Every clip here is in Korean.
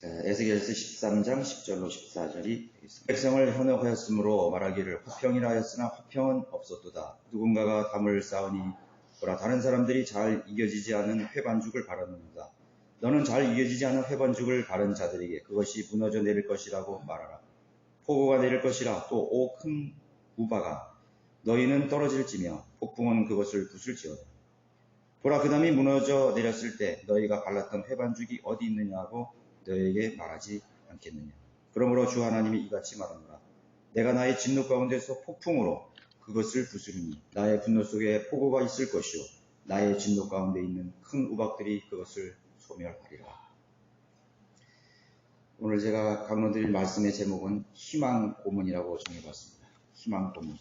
에스겔서 13장 10절로 14절이 되겠습니다. 백성을 현혹하였으므로 말하기를 화평이라 하였으나 화평은 없었도다. 누군가가 담을 쌓으니 보라 다른 사람들이 잘 이겨지지 않은 회반죽을 바라는도다. 너는 잘 이겨지지 않은 회반죽을 바른 자들에게 그것이 무너져 내릴 것이라고 말하라. 폭우가 내릴 것이라 또 오 큰 우바가 너희는 떨어질지며 폭풍은 그것을 부술지어다. 보라 그 담이 무너져 내렸을 때 너희가 발랐던 회반죽이 어디 있느냐고 너희에게 말하지 않겠느냐. 그러므로 주 하나님이 이같이 말하노라. 내가 나의 진노 가운데서 폭풍으로 그것을 부수리니 나의 분노 속에 폭우가 있을 것이요 나의 진노 가운데 있는 큰 우박들이 그것을 소멸하리라. 오늘 제가 강론드릴 말씀의 제목은 희망 고문이라고 정해봤습니다. 희망 고문.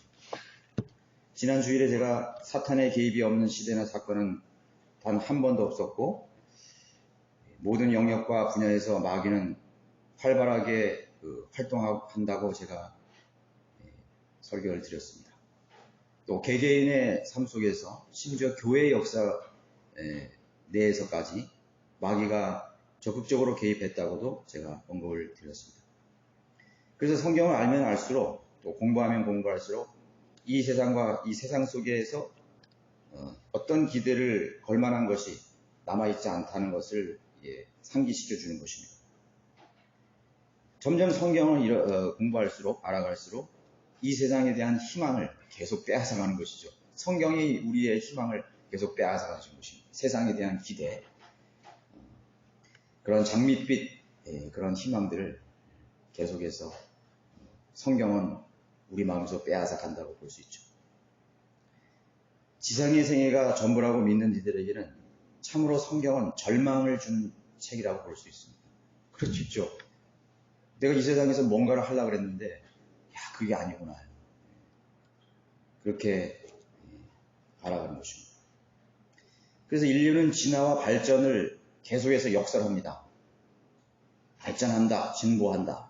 지난 주일에 제가 사탄의 개입이 없는 시대나 사건은 단 한 번도 없었고 모든 영역과 분야에서 마귀는 활발하게 활동한다고 제가 설교를 드렸습니다. 또 개개인의 삶 속에서 심지어 교회의 역사 내에서까지 마귀가 적극적으로 개입했다고도 제가 언급을 드렸습니다. 그래서 성경을 알면 알수록 또 공부하면 공부할수록 이 세상과 이 세상 속에서 어떤 기대를 걸 만한 것이 남아있지 않다는 것을 상기시켜주는 것입니다. 점점 성경을 공부할수록 알아갈수록 이 세상에 대한 희망을 계속 빼앗아가는 것이죠. 성경이 우리의 희망을 계속 빼앗아가는 것입니다. 세상에 대한 기대, 그런 장밋빛 그런 희망들을 계속해서 성경은 우리 마음에서 빼앗아간다고 볼 수 있죠. 지상의 생애가 전부라고 믿는 이들에게는 참으로 성경은 절망을 주는 책이라고 볼 수 있습니다. 그렇죠. 내가 이 세상에서 뭔가를 하려고 그랬는데 그게 아니구나. 그렇게 알아가는 것입니다. 그래서 인류는 진화와 발전을 계속해서 역설합니다. 발전한다, 진보한다.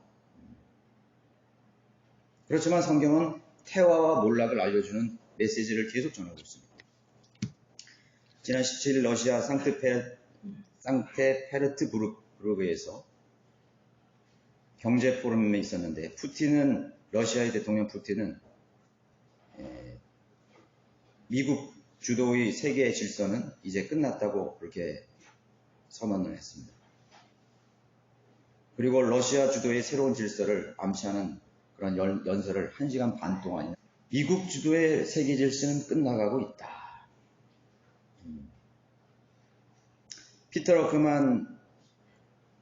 그렇지만 성경은 태화와 몰락을 알려주는 메시지를 계속 전하고 있습니다. 지난 17일 러시아 상트페르트부르크에서 경제 포럼에 있었는데 러시아의 대통령 푸틴은 미국 주도의 세계 질서는 이제 끝났다고 그렇게 선언을 했습니다. 그리고 러시아 주도의 새로운 질서를 암시하는 그런 연설을 1시간 반 동안 미국 주도의 세계 질서는 끝나가고 있다. 피터 러크만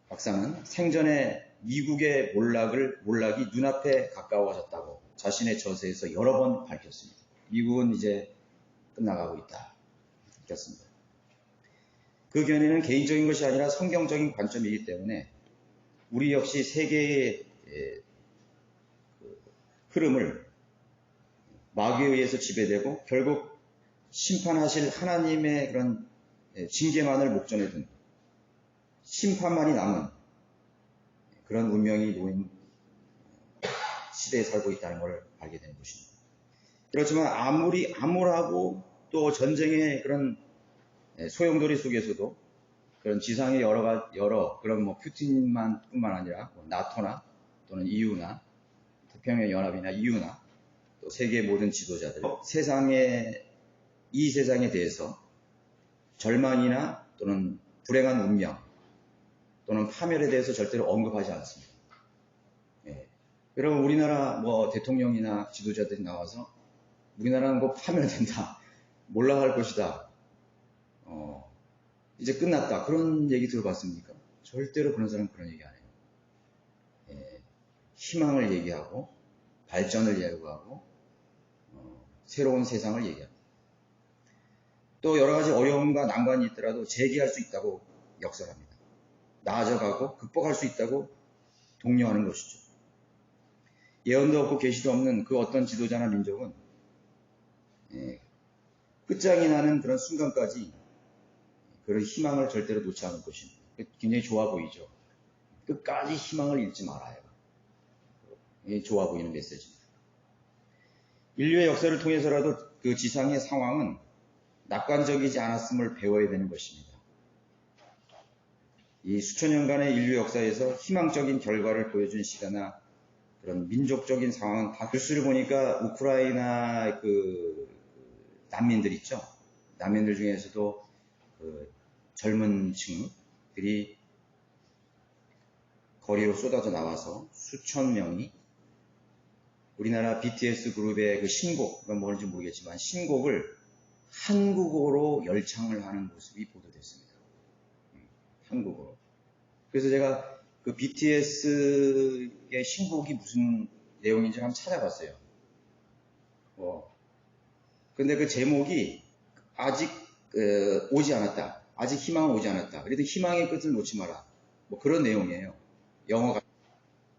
박사는 생전에 미국의 몰락이 눈앞에 가까워졌다고 자신의 저서에서 여러 번 밝혔습니다. 미국은 이제 끝나가고 있다. 밝혔습니다. 그 견해는 개인적인 것이 아니라 성경적인 관점이기 때문에 우리 역시 세계의 흐름을 마귀에 의해서 지배되고 결국 심판하실 하나님의 그런 징계만을 목전에 둔 심판만이 남은 그런 운명이 놓인 시대에 살고 있다는 걸 알게 되는 것입니다. 그렇지만 아무리 암울하고 또 전쟁의 그런 소용돌이 속에서도 그런 지상의 여러 그런 푸틴뿐만 아니라 나토나 또는 EU나 태평양 연합이나 EU나 또 세계 모든 지도자들 이 세상에 대해서 절망이나 또는 불행한 운명 또는 파멸에 대해서 절대로 언급하지 않습니다. 여러분 우리나라 대통령이나 지도자들이 나와서 우리나라는 파멸된다, 몰락할 것이다, 이제 끝났다 그런 얘기 들어봤습니까? 절대로 그런 사람은 그런 얘기 안 해요. 희망을 얘기하고 발전을 예고하고 새로운 세상을 얘기합니다. 또 여러 가지 어려움과 난관이 있더라도 재기할 수 있다고 역설합니다. 나아져가고 극복할 수 있다고 독려하는 것이죠. 예언도 없고 계시도 없는 그 어떤 지도자나 민족은 끝장이 나는 그런 순간까지 그런 희망을 절대로 놓지 않을 것입니다. 굉장히 좋아 보이죠. 끝까지 희망을 잃지 말아요. 이게 좋아 보이는 메시지입니다. 인류의 역사를 통해서라도 그 지상의 상황은 낙관적이지 않았음을 배워야 되는 것입니다. 이 수천 년간의 인류 역사에서 희망적인 결과를 보여준 시대나 그런 민족적인 상황은 다 뉴스를 보니까 우크라이나 난민들 있죠. 난민들 중에서도 젊은 층들이 거리로 쏟아져 나와서 수천 명이 우리나라 BTS 그룹의 그 신곡, 뭔지 모르겠지만 신곡을 한국어로 열창을 하는 모습이 보도됐습니다. 한국어로. 그래서 제가 그 BTS의 신곡이 무슨 내용인지 한번 찾아봤어요. 근데 그 제목이 아직 오지 않았다. 아직 희망은 오지 않았다. 그래도 희망의 끝을 놓지 마라. 뭐 그런 내용이에요. 영어가.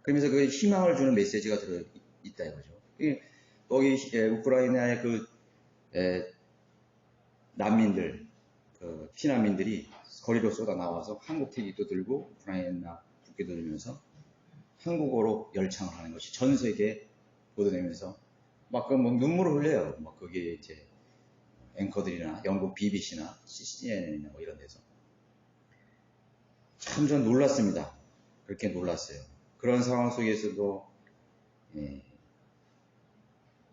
그러면서 그 희망을 주는 메시지가 들어있다 이거죠. 거기 우크라이나의 난민들, 피난민들이 거리로 쏟아 나와서 한국 태기도 들고 우크라이나 국기도 들면서 한국어로 열창을 하는 것이 전 세계에 보도되면서 막 눈물을 흘려요. 막 거기에 이제 앵커들이나 영국 BBC나 CNN이나 뭐 이런 데서 참 전 놀랐습니다. 그렇게 놀랐어요. 그런 상황 속에서도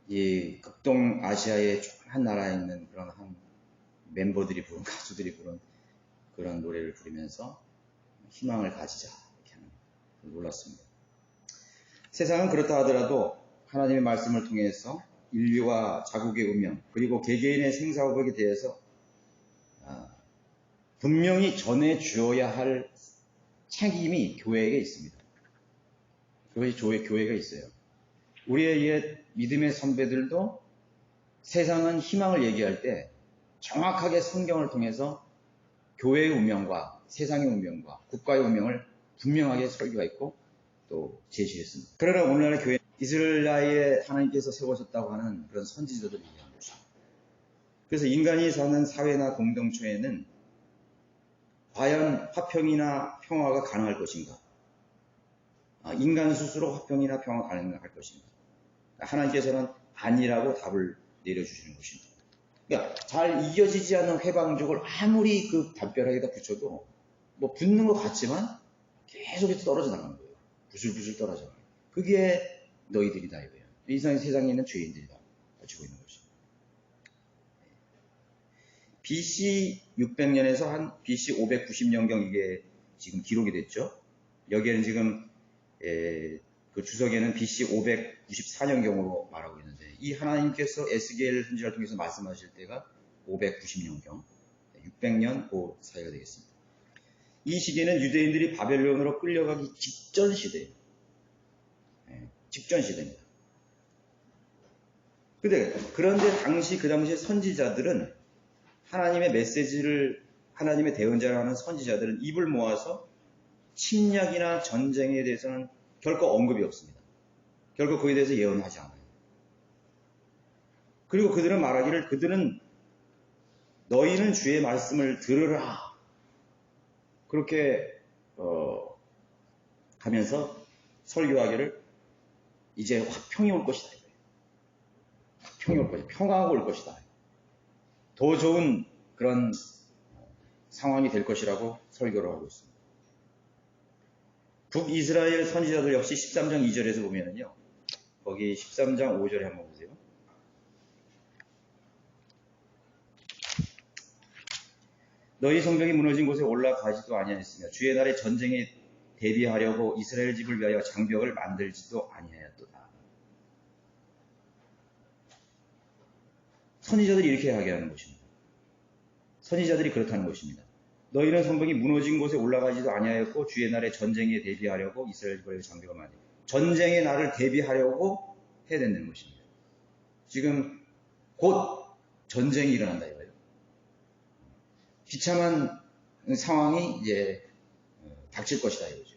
이 극동아시아의 한 나라에 있는 그런 한 멤버들이 부른 가수들이 부른 그런 노래를 부르면서 희망을 가지자 이렇게 하는 놀랐습니다. 세상은 그렇다 하더라도 하나님의 말씀을 통해서 인류와 자국의 운명 그리고 개개인의 생사고백에 대해서 분명히 전해 주어야 할 책임이 교회에게 있습니다. 교회가 있어요. 우리의 옛 믿음의 선배들도 세상은 희망을 얘기할 때 정확하게 성경을 통해서 교회의 운명과 세상의 운명과 국가의 운명을 분명하게 설교했고 또 제시했습니다. 그러나 오늘날 교회 이스라엘에 하나님께서 세우셨다고 하는 그런 선지자들을 얘기하는 것입니다. 그래서 인간이 사는 사회나 공동체에는 과연 화평이나 평화가 가능할 것인가? 인간 스스로 화평이나 평화가 가능할 것인가? 하나님께서는 아니라고 답을 내려주시는 것입니다. 그러니까 잘 이겨지지 않는 회방족을 아무리 담벼락에다 붙여도 뭐 붙는 것 같지만 계속해서 떨어져 나가는 거예요. 부슬부슬 떨어져 나가는 거예요. 그게 너희들이다 이거예요. 이 세상에 있는 죄인들이다 가지고 있는 것입니다. BC 600년에서 한 BC 590년경 이게 지금 기록이 됐죠. 여기에는 지금 그 주석에는 BC 594년경으로 말하고 있는데 이 하나님께서 에스겔 선지자를 통해서 말씀하실 때가 590년경, 600년 그 사이가 되겠습니다. 이 시기는 유대인들이 바벨론으로 끌려가기 직전 시대예요. 직전 시대입니다. 그런데 그 당시에 선지자들은 하나님의 메시지를 하나님의 대언자를 하는 선지자들은 입을 모아서 침략이나 전쟁에 대해서는 결코 언급이 없습니다. 결코 그에 대해서 예언하지 않아요. 그리고 그들은 말하기를 그들은 너희는 주의 말씀을 들으라. 그렇게 하면서 설교하기를 이제 화평이 올 것이다. 화평이 올 것이다. 평화가 올 것이다. 더 좋은 그런 상황이 될 것이라고 설교를 하고 있습니다. 북이스라엘 선지자들 역시 13장 2절에서 보면은요. 거기 13장 5절에 한번 보세요. 너희 성벽이 무너진 곳에 올라가지도 아니하였으며 주의 날의 전쟁에 대비하려고 이스라엘 집을 위하여 장벽을 만들지도 아니하였도다. 선지자들이 이렇게 이야기하는 것입니다. 선지자들이 그렇다는 것입니다. 너희는 성벽이 무너진 곳에 올라가지도 아니하였고 주의 날의 전쟁에 대비하려고 이스라엘 집을 위하여 장벽을 만들. 전쟁의 날을 대비하려고 해야 된다는 것입니다. 지금 곧 전쟁이 일어난다 이거예요. 비참한 상황이 이제 닥칠 것이다 이거죠.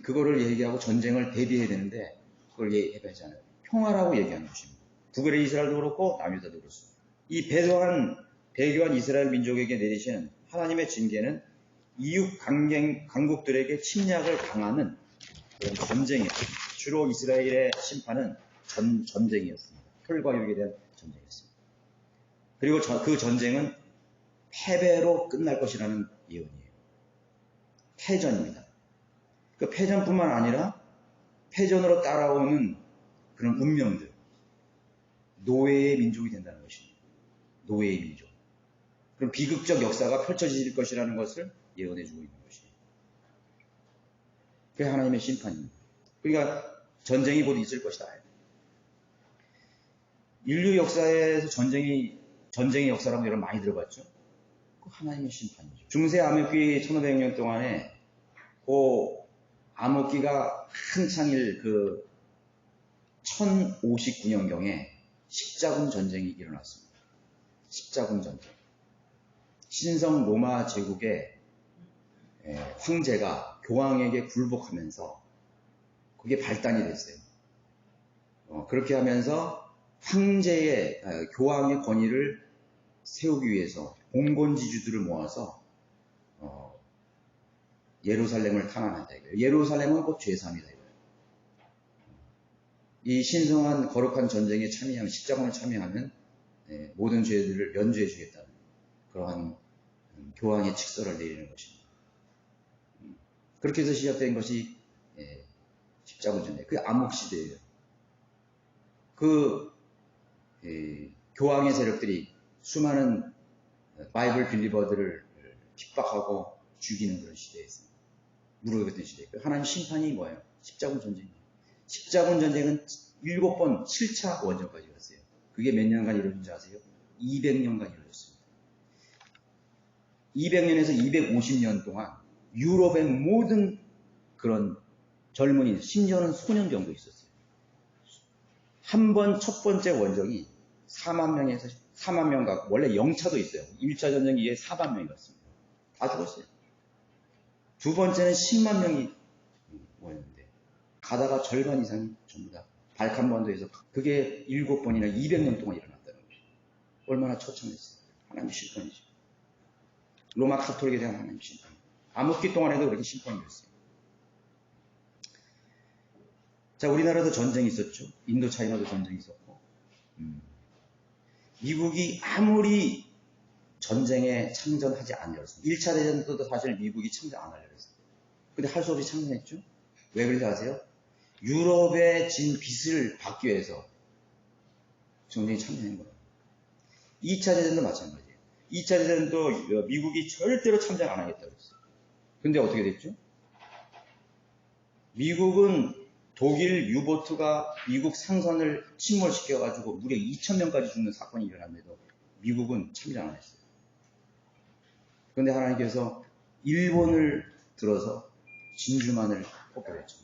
그거를 얘기하고 전쟁을 대비해야 되는데 그걸 얘기하지 않아요. 평화라고 얘기하는 것입니다. 북의 이스라엘도 그렇고 남유다도 그렇습니다. 이 배교한 이스라엘 민족에게 내리시는 하나님의 징계는 이웃 강국들에게 침략을 당하는 그런 전쟁이었습니다. 주로 이스라엘의 심판은 전쟁이었습니다. 혈과 육에 대한 전쟁이었습니다. 그리고 그 전쟁은 패배로 끝날 것이라는 예언이에요. 패전입니다. 그 패전뿐만 아니라 패전으로 따라오는 그런 운명들, 노예의 민족이 된다는 것입니다. 노예의 민족. 그럼 비극적 역사가 펼쳐질 것이라는 것을 예언해주고 있는 것입니다. 그게 하나님의 심판입니다. 그러니까 전쟁이 곧 있을 것이다. 인류 역사에서 전쟁의 역사라고 여러분 많이 들어봤죠? 그 하나님의 심판이죠. 중세 암흑기 1500년 동안에 그 암흑기가 한창일 그 1059년경에 십자군 전쟁이 일어났습니다. 십자군 전쟁. 신성 로마 제국의 황제가 교황에게 굴복하면서 그게 발단이 됐어요. 그렇게 하면서 황제의 교황의 권위를 세우기 위해서 봉건지주들을 모아서 예루살렘을 탐환한다 이거예요. 예루살렘은 곧 제3이다 이거예요. 이 신성한 거룩한 전쟁에 참여하는 십자군을 참여하는 모든 죄들을 면죄해 주겠다는 그러한 교황의 칙서를 내리는 것입니다. 그렇게 해서 시작된 것이 십자군 전쟁. 그게 암흑시대예요. 그 교황의 세력들이 수많은 바이블 빌리버들을 핍박하고 죽이는 그런 시대였습니다. 무르익었던 시대. 하나님 심판이 뭐예요? 십자군 전쟁이에요. 십자군 전쟁은 7번 7차 원정까지 갔어요. 그게 몇 년간 이루어진지 아세요? 200년간 이루어졌습니다. 200년에서 250년 동안 유럽의 모든 그런 젊은이, 심지어는 소년병도 있었어요. 한 번 첫 번째 원정이 4만 명에서 4만 명 가고, 원래 영차도 있어요. 1차 전쟁 이후에 4만 명이 갔습니다. 다 죽었어요. 두 번째는 10만 명이 모였는데, 가다가 절반 이상이 전부 다 발칸반도에서, 그게 7번이나 200년 동안 일어났다는 거죠. 얼마나 처참했어요. 하나님의 심판이죠. 로마 카톨릭에 대한 하나님의 심판. 암흑기 동안에도 그렇게 심판이 됐어요. 자, 우리나라도 전쟁이 있었죠. 인도 차이나도 전쟁이 있었고. 미국이 아무리 전쟁에 참전하지 않으렸습니다. 1차 대전 때도 사실 미국이 참전 안 하려고 했어요. 근데 할 수 없이 참전했죠. 왜 그런지 아세요? 유럽에 진 빚을 받기 위해서 전쟁에 참전한 거예요. 2차 대전도 마찬가지예요. 2차 대전도 미국이 절대로 참전 안 하겠다고 했어요. 근데 어떻게 됐죠? 미국은 독일 유보트가 미국 상선을 침몰시켜가지고 무려 2,000명까지 죽는 사건이 일어났는데도 미국은 참전 안 했어요. 그런데 하나님께서 일본을 들어서 진주만을 폭격했죠.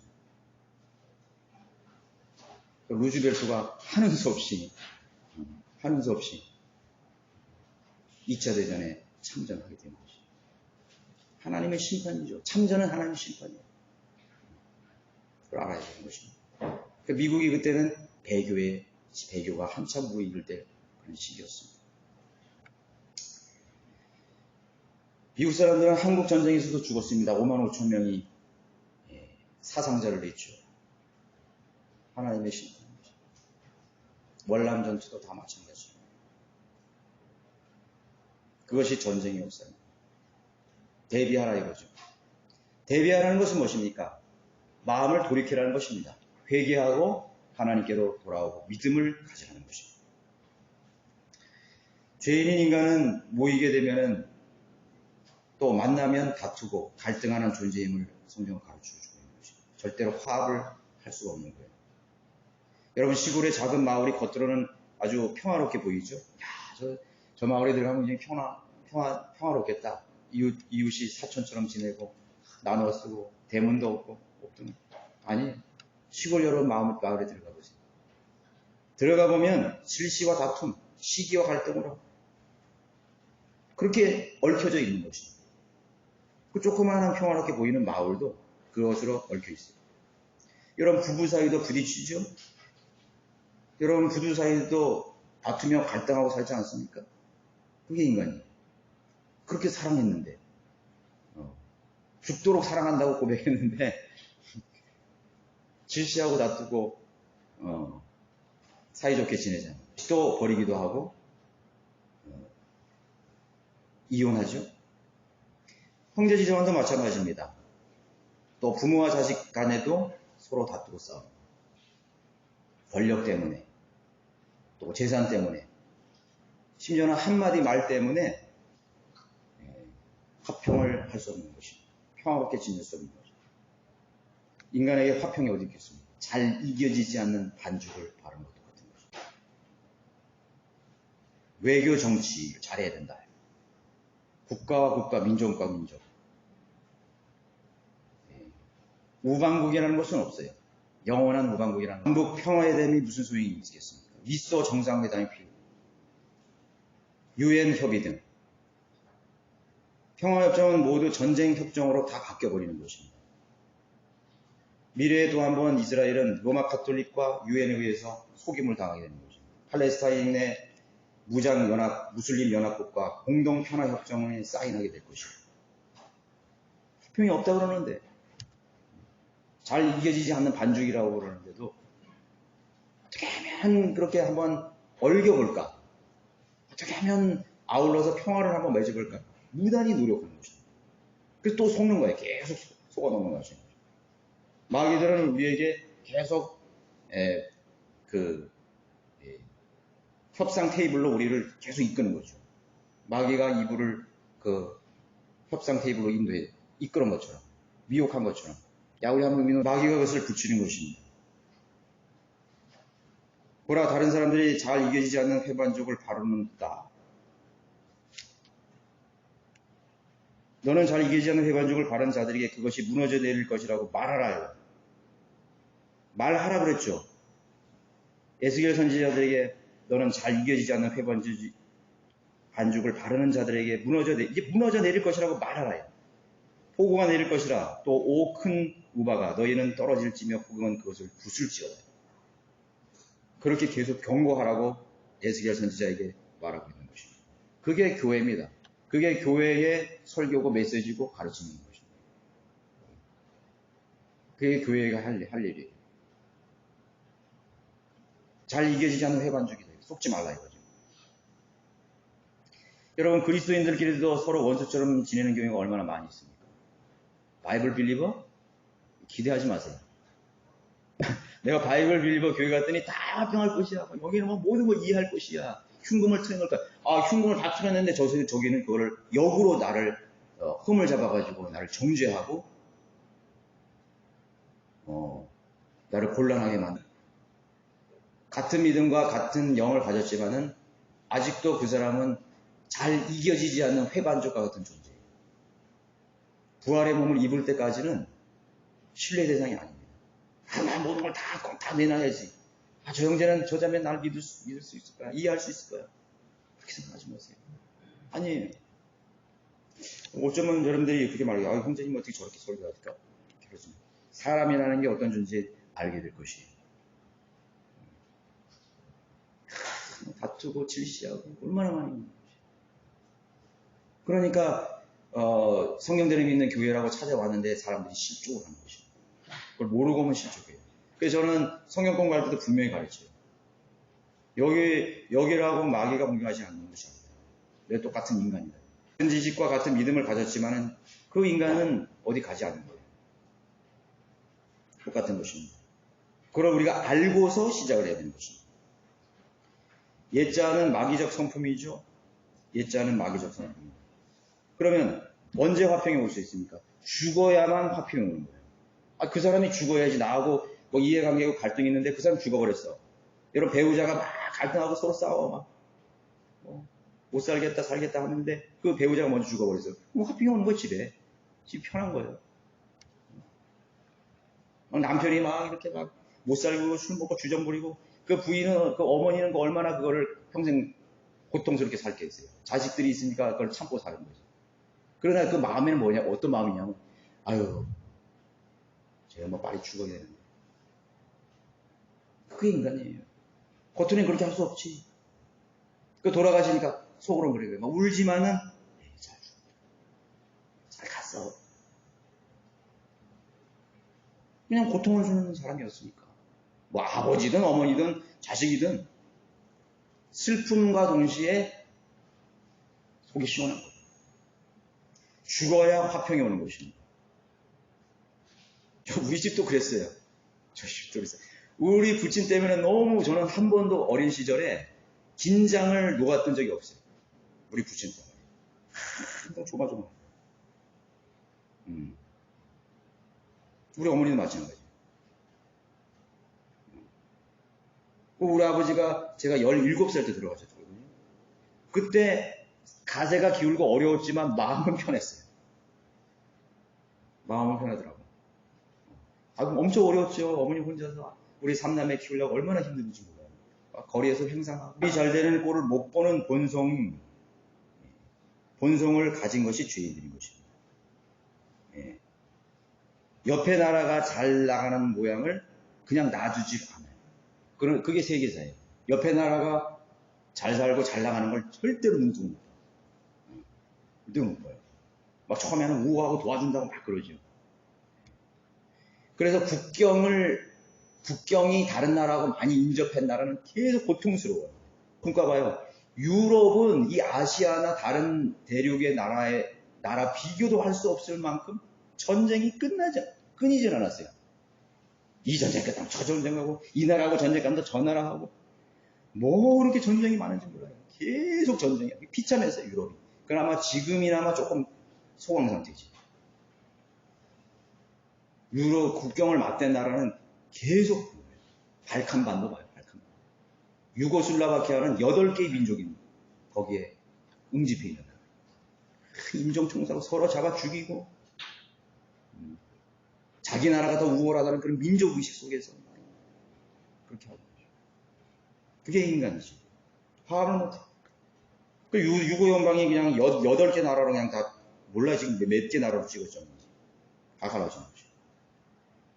루즈벨트가 하는 수 없이 2차 대전에 참전하게 된 것이죠. 하나님의 심판이죠. 참전은 하나님의 심판이에요. 그걸 알아야 되는 것입니다. 그러니까 미국이 그때는 배교가 한참 무익을 때 그런 시기였습니다. 미국 사람들은 한국 전쟁에서도 죽었습니다. 5만 5천 명이 사상자를 냈죠. 하나님의 심판입니다. 월남 전투도 다 마찬가지입니다. 그것이 전쟁의 역사입니다. 대비하라 이거죠. 대비하라는 것은 무엇입니까? 마음을 돌이키라는 것입니다. 회개하고 하나님께로 돌아오고 믿음을 가지라는 것입니다. 죄인인 인간은 모이게 되면은 또 만나면 다투고 갈등하는 존재임을 성경은 가르쳐주고 있는 것입니다. 절대로 화합을 할 수가 없는 거예요. 여러분 시골의 작은 마을이 겉으로는 아주 평화롭게 보이죠? 야, 저 마을에 들어가면 이제 평화롭겠다. 이웃이 사촌처럼 지내고 나눠 쓰고 대문도 없고 아니 시골 여러분 마을에 들어가 보세요. 들어가 보면 질시와 다툼, 시기와 갈등으로 그렇게 얽혀져 있는 것입니다. 그 조그마한 평화롭게 보이는 마을도 그것으로 얽혀 있어요. 여러분 부부 사이도 부딪히죠? 여러분 부부 사이도 다투며 갈등하고 살지 않습니까? 그게 인간이에요. 그렇게 사랑했는데 죽도록 사랑한다고 고백했는데 질시하고 다투고 사이좋게 지내잖아요. 또 버리기도 하고 이혼하죠. 형제지간도 마찬가지입니다. 또 부모와 자식 간에도 서로 다투고 싸웁니다. 권력 때문에, 또 재산 때문에, 심지어는 한마디 말 때문에 화평을 할 수 없는 것입니다. 평화롭게 지낼 수 없는 것입니다. 인간에게 화평이 어디 있겠습니까? 잘 이겨지지 않는 반죽을 바르는 것도 같은 것입니다. 외교 정치를 잘해야 된다. 국가와 국가, 민족과 민족. 우방국이라는 것은 없어요. 영원한 우방국이라는 것은. 남북 평화의 댐이 무슨 소용이 있겠습니까? 미소 정상회담이 필요해요. 유엔 협의 등. 평화협정은 모두 전쟁 협정으로 다 바뀌어버리는 것입니다. 미래에 또 한번 이스라엘은 로마 카톨릭과 유엔에 의해서 속임을 당하게 되는 것입니다. 팔레스타인의 무장연합, 무슬림 연합국과 공동평화협정에 사인하게 될 것입니다. 화평이 없다고 그러는데, 잘 이겨지지 않는 반죽이라고 그러는데도 어떻게 하면 그렇게 한번 얽혀볼까? 어떻게 하면 아울러서 평화를 한번 맺어볼까? 무단히 노력하는 것입니다. 그래서 또 속는 거예요. 계속 속아 넘는 것입니다. 마귀들은 우리에게 계속 협상 테이블로 우리를 계속 이끄는 거죠. 마귀가 이불을 협상 테이블로 이끄는 것처럼, 미혹한 것처럼. 야, 우리 한번 믿는 마귀가 그것을 붙이는 것입니다. 보라, 다른 사람들이 잘 이겨지지 않는 회반죽을 바르는다. 너는 잘 이겨지지 않는 회반죽을 바른 자들에게 그것이 무너져 내릴 것이라고 말하라요. 말하라 그랬죠. 에스겔 선지자들에게 너는 잘 이겨지지 않는 회반죽을 바르는 자들에게 이제 무너져 내릴 것이라고 말하라요. 폭우가 내릴 것이라. 또 오 큰 우바가 너희는 떨어질지며 폭우는 그것을 부술지어다. 그렇게 계속 경고하라고 에스겔 선지자에게 말하고 있는 것입니다. 그게 교회입니다. 그게 교회의 설교고 메시지고 가르치는 것입니다. 그게 교회가 할 일이에요. 잘 이겨지지 않는 회반죽이 돼요. 속지 말라 이거죠. 여러분, 그리스도인들끼리도 서로 원수처럼 지내는 경우가 얼마나 많이 있습니까? 바이블 빌리버? 기대하지 마세요. 내가 바이블 빌리버 교회 갔더니 다 화평할 것이야. 여기는 뭐 모든 걸 이해할 것이야. 흉금을 트는 걸까? 흉금을 다 트렸는데 저기는 그거를 역으로 나를 흠을 잡아가지고 나를 정죄하고 나를 곤란하게 만든. 같은 믿음과 같은 영을 가졌지만은 아직도 그 사람은 잘 이겨지지 않는 회반죽과 같은 존재예요. 부활의 몸을 입을 때까지는 신뢰 대상이 아닙니다. 나 모든 걸 다 내놔야지. 저 형제는 저 자매는 날 믿을 수 있을 거야. 이해할 수 있을 거야. 그렇게 생각하지 마세요. 아니에요. 어쩌면 여러분들이 그렇게 말해요. 형제님 어떻게 저렇게 설교할까? 그렇습니다. 사람이라는 게 어떤 존재인지 알게 될 것이에요. 다투고 질시하고 얼마나 많이 있는 것이에요. 그러니까 성경대로 믿는 교회라고 찾아왔는데 사람들이 실족을 하는 것입니다. 그걸 모르고 오면 실족해요. 그래서 저는 성경 공부할 때도 분명히 가르쳐요. 여기라고 마귀가 공격하지 않는 것입니다. 내 똑같은 인간이다. 같은 지식과 같은 믿음을 가졌지만은 그 인간은 어디 가지 않는 거예요. 똑같은 것입니다. 그걸 우리가 알고서 시작을 해야 되는 것입니다. 옛자는 마귀적 성품이죠. 옛자는 마귀적 성품입니다. 그러면 언제 화평이 올 수 있습니까? 죽어야만 화평이 오는 거예요. 그 사람이 죽어야지. 나하고 뭐 이해관계고 갈등이 있는데 그 사람 죽어버렸어. 여러분, 배우자가 막 갈등하고 서로 싸워. 못 살겠다 하는데 그 배우자가 먼저 죽어버렸어요. 그럼 화평이 오는 거예요. 집에 편한 거예요. 남편이 막 이렇게 막 못 살고 술 먹고 주정 부리고 그 부인은, 그 어머니는 얼마나 그거를 평생 고통스럽게 살겠어요. 자식들이 있으니까 그걸 참고 사는 거죠. 그러나 그 마음에는 뭐냐, 어떤 마음이냐면, 제가 뭐 빨리 죽어야 되는데. 그게 인간이에요. 겉으로는 그렇게 할 수 없지. 그 돌아가시니까 속으로 그래요. 막 울지만은, 잘 죽었다. 잘 갔어. 그냥 고통을 주는 사람이었으니까. 뭐 아버지든 어머니든 자식이든 슬픔과 동시에 속이 시원한 거예요. 죽어야 화평이 오는 것입니다. 우리 집도 그랬어요. 저희 집도 그랬어요. 우리 부친 때문에 너무 저는 한 번도 어린 시절에 긴장을 놓았던 적이 없어요. 우리 부친 때문에. 항상 조마조마. 우리 어머니도 마찬가지예요. 우리 아버지가 제가 17살 때 들어가셨거든요. 그때 가세가 기울고 어려웠지만 마음은 편했어요. 마음은 편하더라고요. 엄청 어려웠죠. 어머니 혼자서 우리 삼남매 키우려고 얼마나 힘든지 몰라요. 거리에서 횡상하고. 우리 잘 되는 꼴을 못 보는 본성을 가진 것이 죄인들인 것입니다. 예. 옆에 나라가 잘 나가는 모양을 그냥 놔두지 않아요. 그게 세계사예요. 옆에 나라가 잘 살고 잘 나가는 걸 절대로 눈뜨고 못 봐요. 눈뜨고 못 봐요. 막 처음에는 우호하고 도와준다고 막 그러죠. 그래서 국경이 다른 나라하고 많이 인접한 나라는 계속 고통스러워요. 그러니까 봐요. 유럽은 이 아시아나 다른 대륙의 나라 비교도 할 수 없을 만큼 전쟁이 끊이질 않았어요. 이 전쟁 끝나면 저 전쟁하고, 이 나라하고 전쟁 끝나면 저 나라하고, 뭐 그렇게 전쟁이 많은지 몰라요. 계속 전쟁이야. 비참했어요, 유럽이. 그나마 지금이나마 조금 소강 상태지. 유럽 국경을 맞댄 나라는 계속 발칸반도 봐요. 발칸반. 유고슬라바키아는 8개의 민족이 거기에 응집해 있는 나라. 인종청사고 서로 잡아 죽이고 자기 나라가 더 우월하다는 그런 민족의식 속에서 그렇게 하고 있죠. 그게 인간이지. 화합을 못해. 그 유고연방이 그냥 8개 나라로 그냥 다 몰라 지금 몇 개 나라로 찍었죠. 다 갈라진 거죠.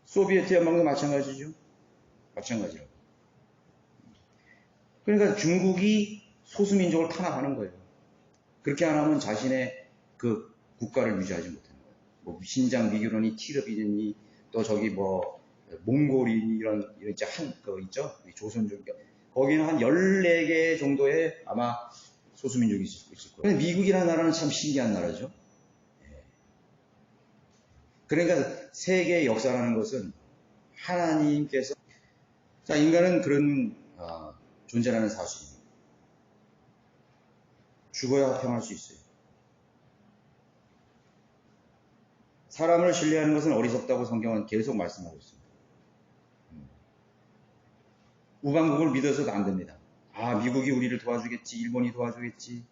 소비에트 연방도 마찬가지죠. 마찬가지라고. 그러니까 중국이 소수민족을 탄압하는 거예요. 그렇게 안 하면 자신의 그 국가를 유지하지 못하는 거예요. 뭐 신장 미교론이 티르비든이 또 저기 뭐 몽골이 이런 이제 거 있죠. 조선족 거기는 한 14개 정도의 아마 소수민족이 있을 거예요. 미국이라는 나라는 참 신기한 나라죠. 그러니까 세계의 역사라는 것은 하나님께서 자 인간은 그런 존재라는 사실입니다. 죽어야 화평할 수 있어요. 사람을 신뢰하는 것은 어리석다고 성경은 계속 말씀하고 있습니다. 우방국을 믿어서도 안 됩니다. 미국이 우리를 도와주겠지, 일본이 도와주겠지.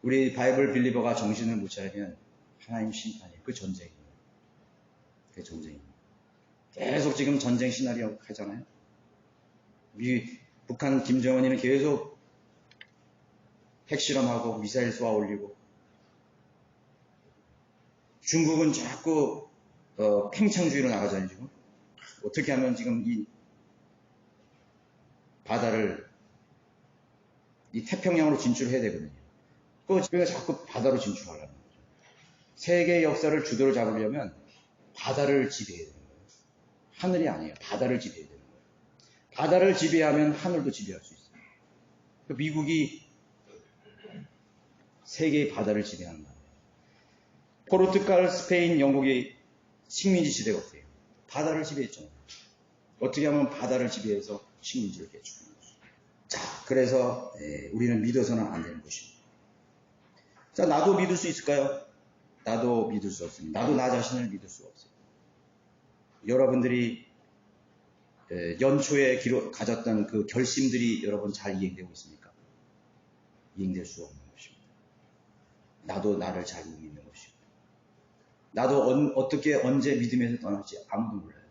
우리 바이블 빌리버가 정신을 못 차리면 하나님 심판이에요. 그 전쟁이에요. 그 전쟁입니다. 계속 지금 전쟁 시나리오 하잖아요. 북한 김정은이는 계속 핵실험하고 미사일 쏘아 올리고 중국은 자꾸 팽창주의로 나가잖아요. 지금 어떻게 하면 지금 이 바다를 이 태평양으로 진출해야 되거든요. 그러니까 자꾸 바다로 진출하려는 거죠. 세계의 역사를 주도로 잡으려면 바다를 지배해야 되는 거예요. 하늘이 아니에요. 바다를 지배해야 되는 거예요. 바다를 지배하면 하늘도 지배할 수 있어요. 미국이 세계의 바다를 지배하는 거예요. 포르투갈, 스페인, 영국이 식민지 시대가 어때요? 바다를 지배했잖아요. 어떻게 하면 바다를 지배해서 식민지를 개척하는 거죠. 자, 그래서 우리는 믿어서는 안 되는 것입니다. 자, 나도 믿을 수 있을까요? 나도 믿을 수 없습니다. 나도 나 자신을 믿을 수가 없어요. 여러분들이 연초에 가졌던 그 결심들이 여러분 잘 이행되고 있습니까? 이행될 수 없는 것입니다. 나도 나를 잘 못 믿는 것입니다. 나도 어떻게 언제 믿음에서 떠날지 아무도 몰라요.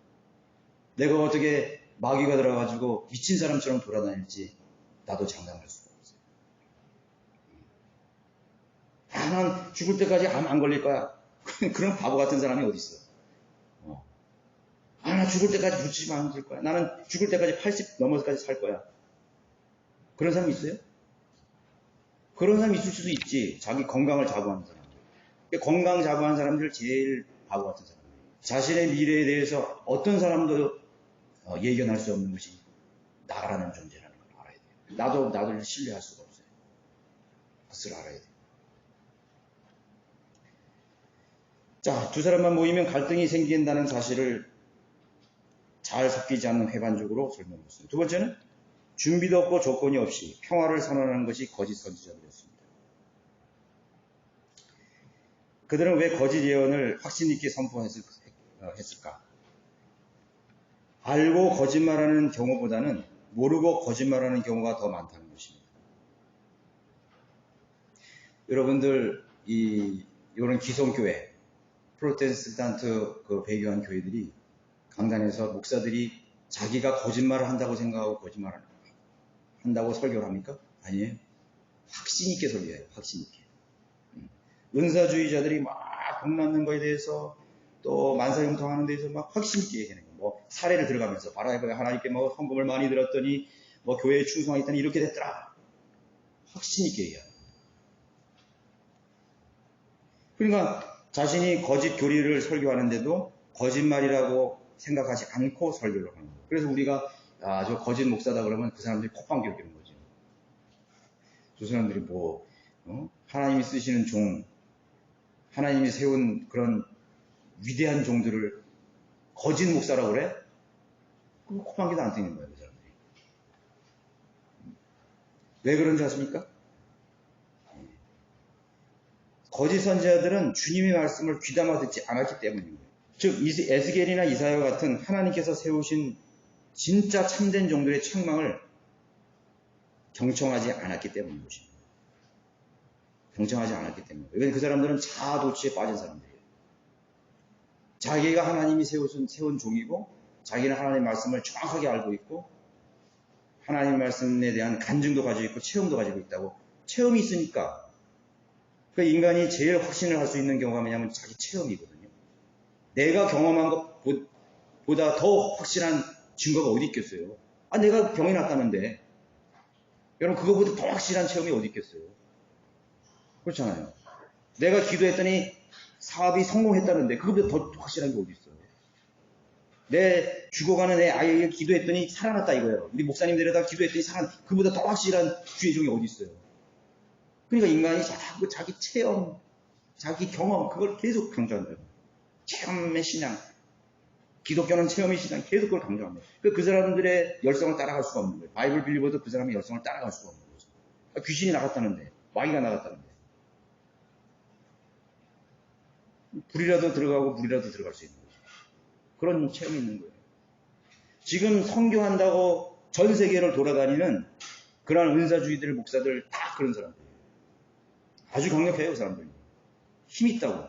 내가 어떻게 마귀가 들어가지고 미친 사람처럼 돌아다닐지 나도 장담할 수가 없어요. 난 죽을 때까지 암 안 걸릴 거야. 그런 바보 같은 사람이 어디 있어? 나 죽을 때까지 붙이면 안 될 거야. 나는 죽을 때까지 80 넘어서까지 살 거야. 그런 사람이 있어요? 그런 사람이 있을 수도 있지. 자기 건강을 자부하는 사람. 건강 자부하는 사람들 제일 바보 같은 사람이에요. 자신의 미래에 대해서 어떤 사람도 예견할 수 없는 것이 나라는 존재라는 걸 알아야 돼요. 나를 신뢰할 수가 없어요. 그것을 알아야 돼요. 자, 두 사람만 모이면 갈등이 생긴다는 사실을 잘 섞이지 않는 회반적으로 설명했습니다. 두 번째는 준비도 없고 조건이 없이 평화를 선언하는 것이 거짓 선지자들이었습니다. 그들은 왜 거짓 예언을 확신 있게 선포했을까? 알고 거짓말하는 경우보다는 모르고 거짓말하는 경우가 더 많다는 것입니다. 여러분들 이런 기성교회, 프로테스탄트 배교한 교회들이 강단에서 목사들이 자기가 거짓말을 한다고 생각하고 거짓말을 한다고 설교를 합니까? 아니에요. 확신 있게 설교해요. 확신 있게. 은사주의자들이 막 복받는 거에 대해서 또 만사형통하는 데서 막 확신 있게 얘기하는 거예요. 뭐 사례를 들어가면서 하나님께 뭐 헌금을 많이 들었더니 뭐 교회에 충성했더니 이렇게 됐더라. 확신 있게 얘기해요. 그러니까 자신이 거짓 교리를 설교하는데도 거짓말이라고 생각하지 않고 설교를 하는 거예요. 그래서 우리가 저 거짓 목사다 그러면 그 사람들이 콧방귀를 뀌는 거죠. 저 사람들이 하나님이 쓰시는 종, 하나님이 세운 그런 위대한 종들을 거짓 목사라고 그래? 그럼 콧방귀도 안 뀌는 거예요, 그 사람들이. 왜 그런지 아십니까? 거짓 선지자들은 주님의 말씀을 귀담아 듣지 않았기 때문인 거예요. 즉 에스겔이나 이사야 같은 하나님께서 세우신 진짜 참된 종들의 책망을 경청하지 않았기 때문인 것입니다. 경청하지 않았기 때문에. 왜냐하면 그 사람들은 자아도취에 빠진 사람들이에요. 자기가 하나님이 세운 종이고 자기는 하나님의 말씀을 정확하게 알고 있고 하나님의 말씀에 대한 간증도 가지고 있고 체험도 가지고 있다고. 체험이 있으니까 그 인간이 제일 확신을 할 수 있는 경우가 뭐냐면 자기 체험이거든요. 내가 경험한 것보다 더 확실한 증거가 어디 있겠어요. 내가 병이 났다는데 여러분 그거보다 더 확실한 체험이 어디 있겠어요. 그렇잖아요. 내가 기도했더니 사업이 성공했다는데 그거보다 더 확실한 게 어디 있어요. 내 죽어가는 내 아이에게 기도했더니 살아났다 이거예요. 우리 목사님들에다 기도했더니 그보다 더 확실한 주의 종이 어디 있어요. 그러니까 인간이 자꾸 자기 체험, 자기 경험 그걸 계속 강조한다고. 체험의 신앙. 기독교는 체험의 신앙 계속 그걸 강조합니다. 그 사람들의 열성을 따라갈 수가 없는 거예요. 바이블 빌리버도 그 사람의 열성을 따라갈 수가 없는 거죠. 귀신이 나갔다는데, 마귀가 나갔다는데. 불이라도 들어가고 물이라도 들어갈 수 있는 거죠. 그런 체험이 있는 거예요. 지금 선교한다고 전 세계를 돌아다니는 그러한 은사주의들, 목사들 다 그런 사람들이에요. 아주 강력해요, 그 사람들이. 힘 있다고.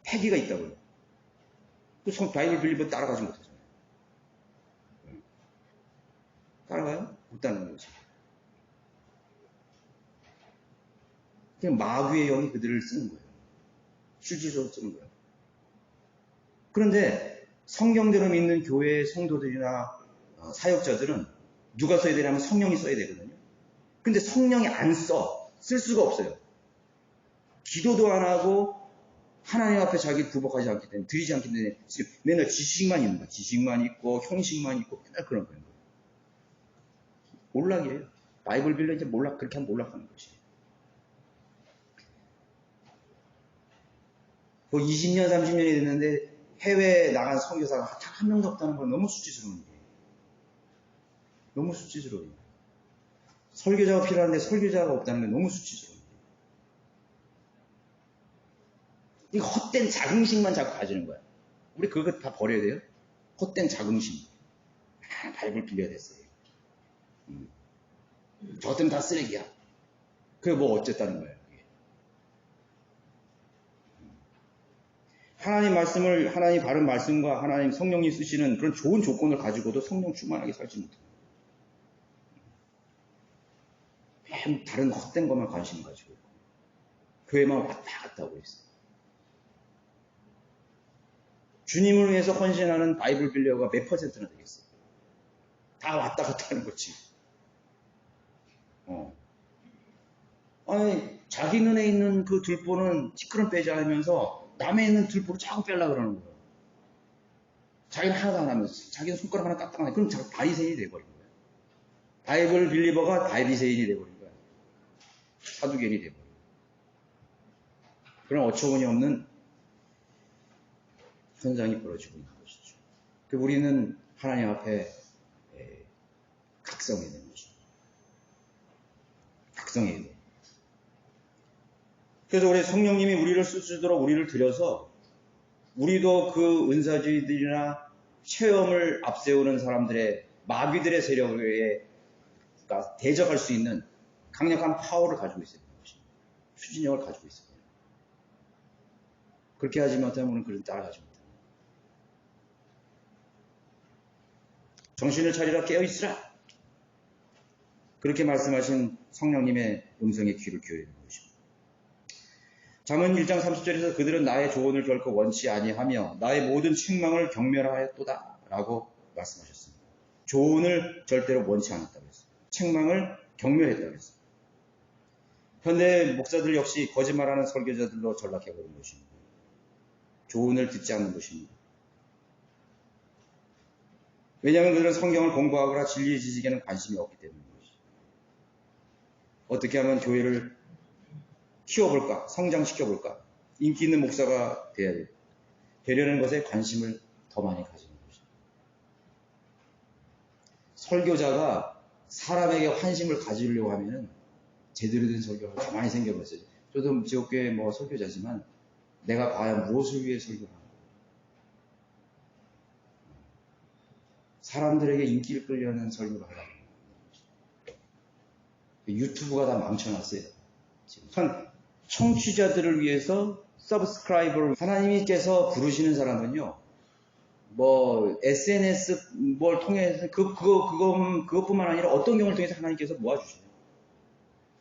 패기가 있다고요. 그 바이블 빌리버 따라가지 못하잖아요. 따라가요? 못 따르는 거지. 그냥 마귀의 영이 그들을 쓰는 거예요. 실질적으로 쓰는 거예요. 그런데 성경대로 믿는 교회의 성도들이나 사역자들은 누가 써야 되냐면 성령이 써야 되거든요. 근데 성령이 안 쓸 수가 없어요. 기도도 안 하고 하나님 앞에 자기 구복하지 않기 때문에 드리지 않기 때문에 맨날 지식만 있는 거야. 지식만 있고 형식만 있고 맨날 그런 거예요. 몰락이에요. 바이블 빌려 이제 그렇게 하면 몰락하는 거지. 20년, 30년이 됐는데 해외에 나간 선교사가 단 한 명도 없다는 건 너무 수치스러운 거예요. 너무 수치스러워요. 설교자가 필요한데 설교자가 없다는 게 너무 수치스러워요. 이 헛된 자긍심만 자꾸 가지는 거야. 우리 그거 다 버려야 돼요. 헛된 자긍심. 바이블 빌려야 됐어요. 저 같으면 다 쓰레기야. 그게 뭐 어쨌다는 거예요. 하나님 바른 말씀과 하나님 성령이 쓰시는 그런 좋은 조건을 가지고도 성령 충만하게 살지 못해요. 다른 헛된 것만 관심 가지고 있고 교회만 왔다 갔다 하고 있어요. 주님을 위해서 헌신하는 바이블 빌려가 몇 퍼센트나 되겠어요? 다 왔다 갔다 하는 거지. 자기 눈에 있는 그 들보는 티끌은 빼지 않으면서 남의 있는 들보를 자꾸 빼려고 그러는 거예요. 자기는 하나도 안 하면서 자기는 손가락 하나 까딱하네. 그럼 자꾸 바리새인이 돼버린 거예요. 바이블 빌리버가 바리새인이 돼버린 거예요. 사두개인이 돼버린 거예요. 그런 어처구니 없는 현상이 벌어지고 있는 것이죠. 우리는 하나님 앞에 각성해야 되는 것입니다. 각성해야 돼요. 그래서 우리 성령님이 우리를 쓰시도록 우리를 들여서 우리도 그 은사주의들이나 체험을 앞세우는 사람들의 마귀들의 세력에 대적할 수 있는 강력한 파워를 가지고 있어야 되는 것입니다. 추진력을 가지고 있어야 돼요. 그렇게 하지 못하면 우리는 그를 따라가지 못합니다. 정신을 차리라 깨어있으라. 그렇게 말씀하신 성령님의 음성에 귀를 기울이는 것입니다. 잠언 1장 30절에서 그들은 나의 조언을 결코 원치 아니하며 나의 모든 책망을 경멸하였도다 라고 말씀하셨습니다. 조언을 절대로 원치 않았다고 했어요. 책망을 경멸했다고 했어요. 현대 목사들 역시 거짓말하는 설교자들로 전락해버린 것입니다. 조언을 듣지 않는 것입니다. 왜냐하면 그들은 성경을 공부하거나 진리의 지식에는 관심이 없기 때문인 것이죠. 어떻게 하면 교회를 키워볼까? 성장시켜볼까? 인기 있는 목사가 돼야 돼요. 되려는 것에 관심을 더 많이 가지는 것이죠. 설교자가 사람에게 환심을 가지려고 하면 제대로 된 설교가 가만히 생겨버렸어요. 저도 지역교회 설교자지만 내가 과연 무엇을 위해 설교를 하는가? 사람들에게 인기를 끌려는 설교를 하려고 하는 것이죠. 유튜브가 다 망쳐놨어요. 지금 청취자들을 위해서 서브스크라이버를 하나님께서 부르시는 사람은요, SNS 뭘 통해서 그것뿐만 아니라 어떤 경우를 통해서 하나님께서 모아주시네요.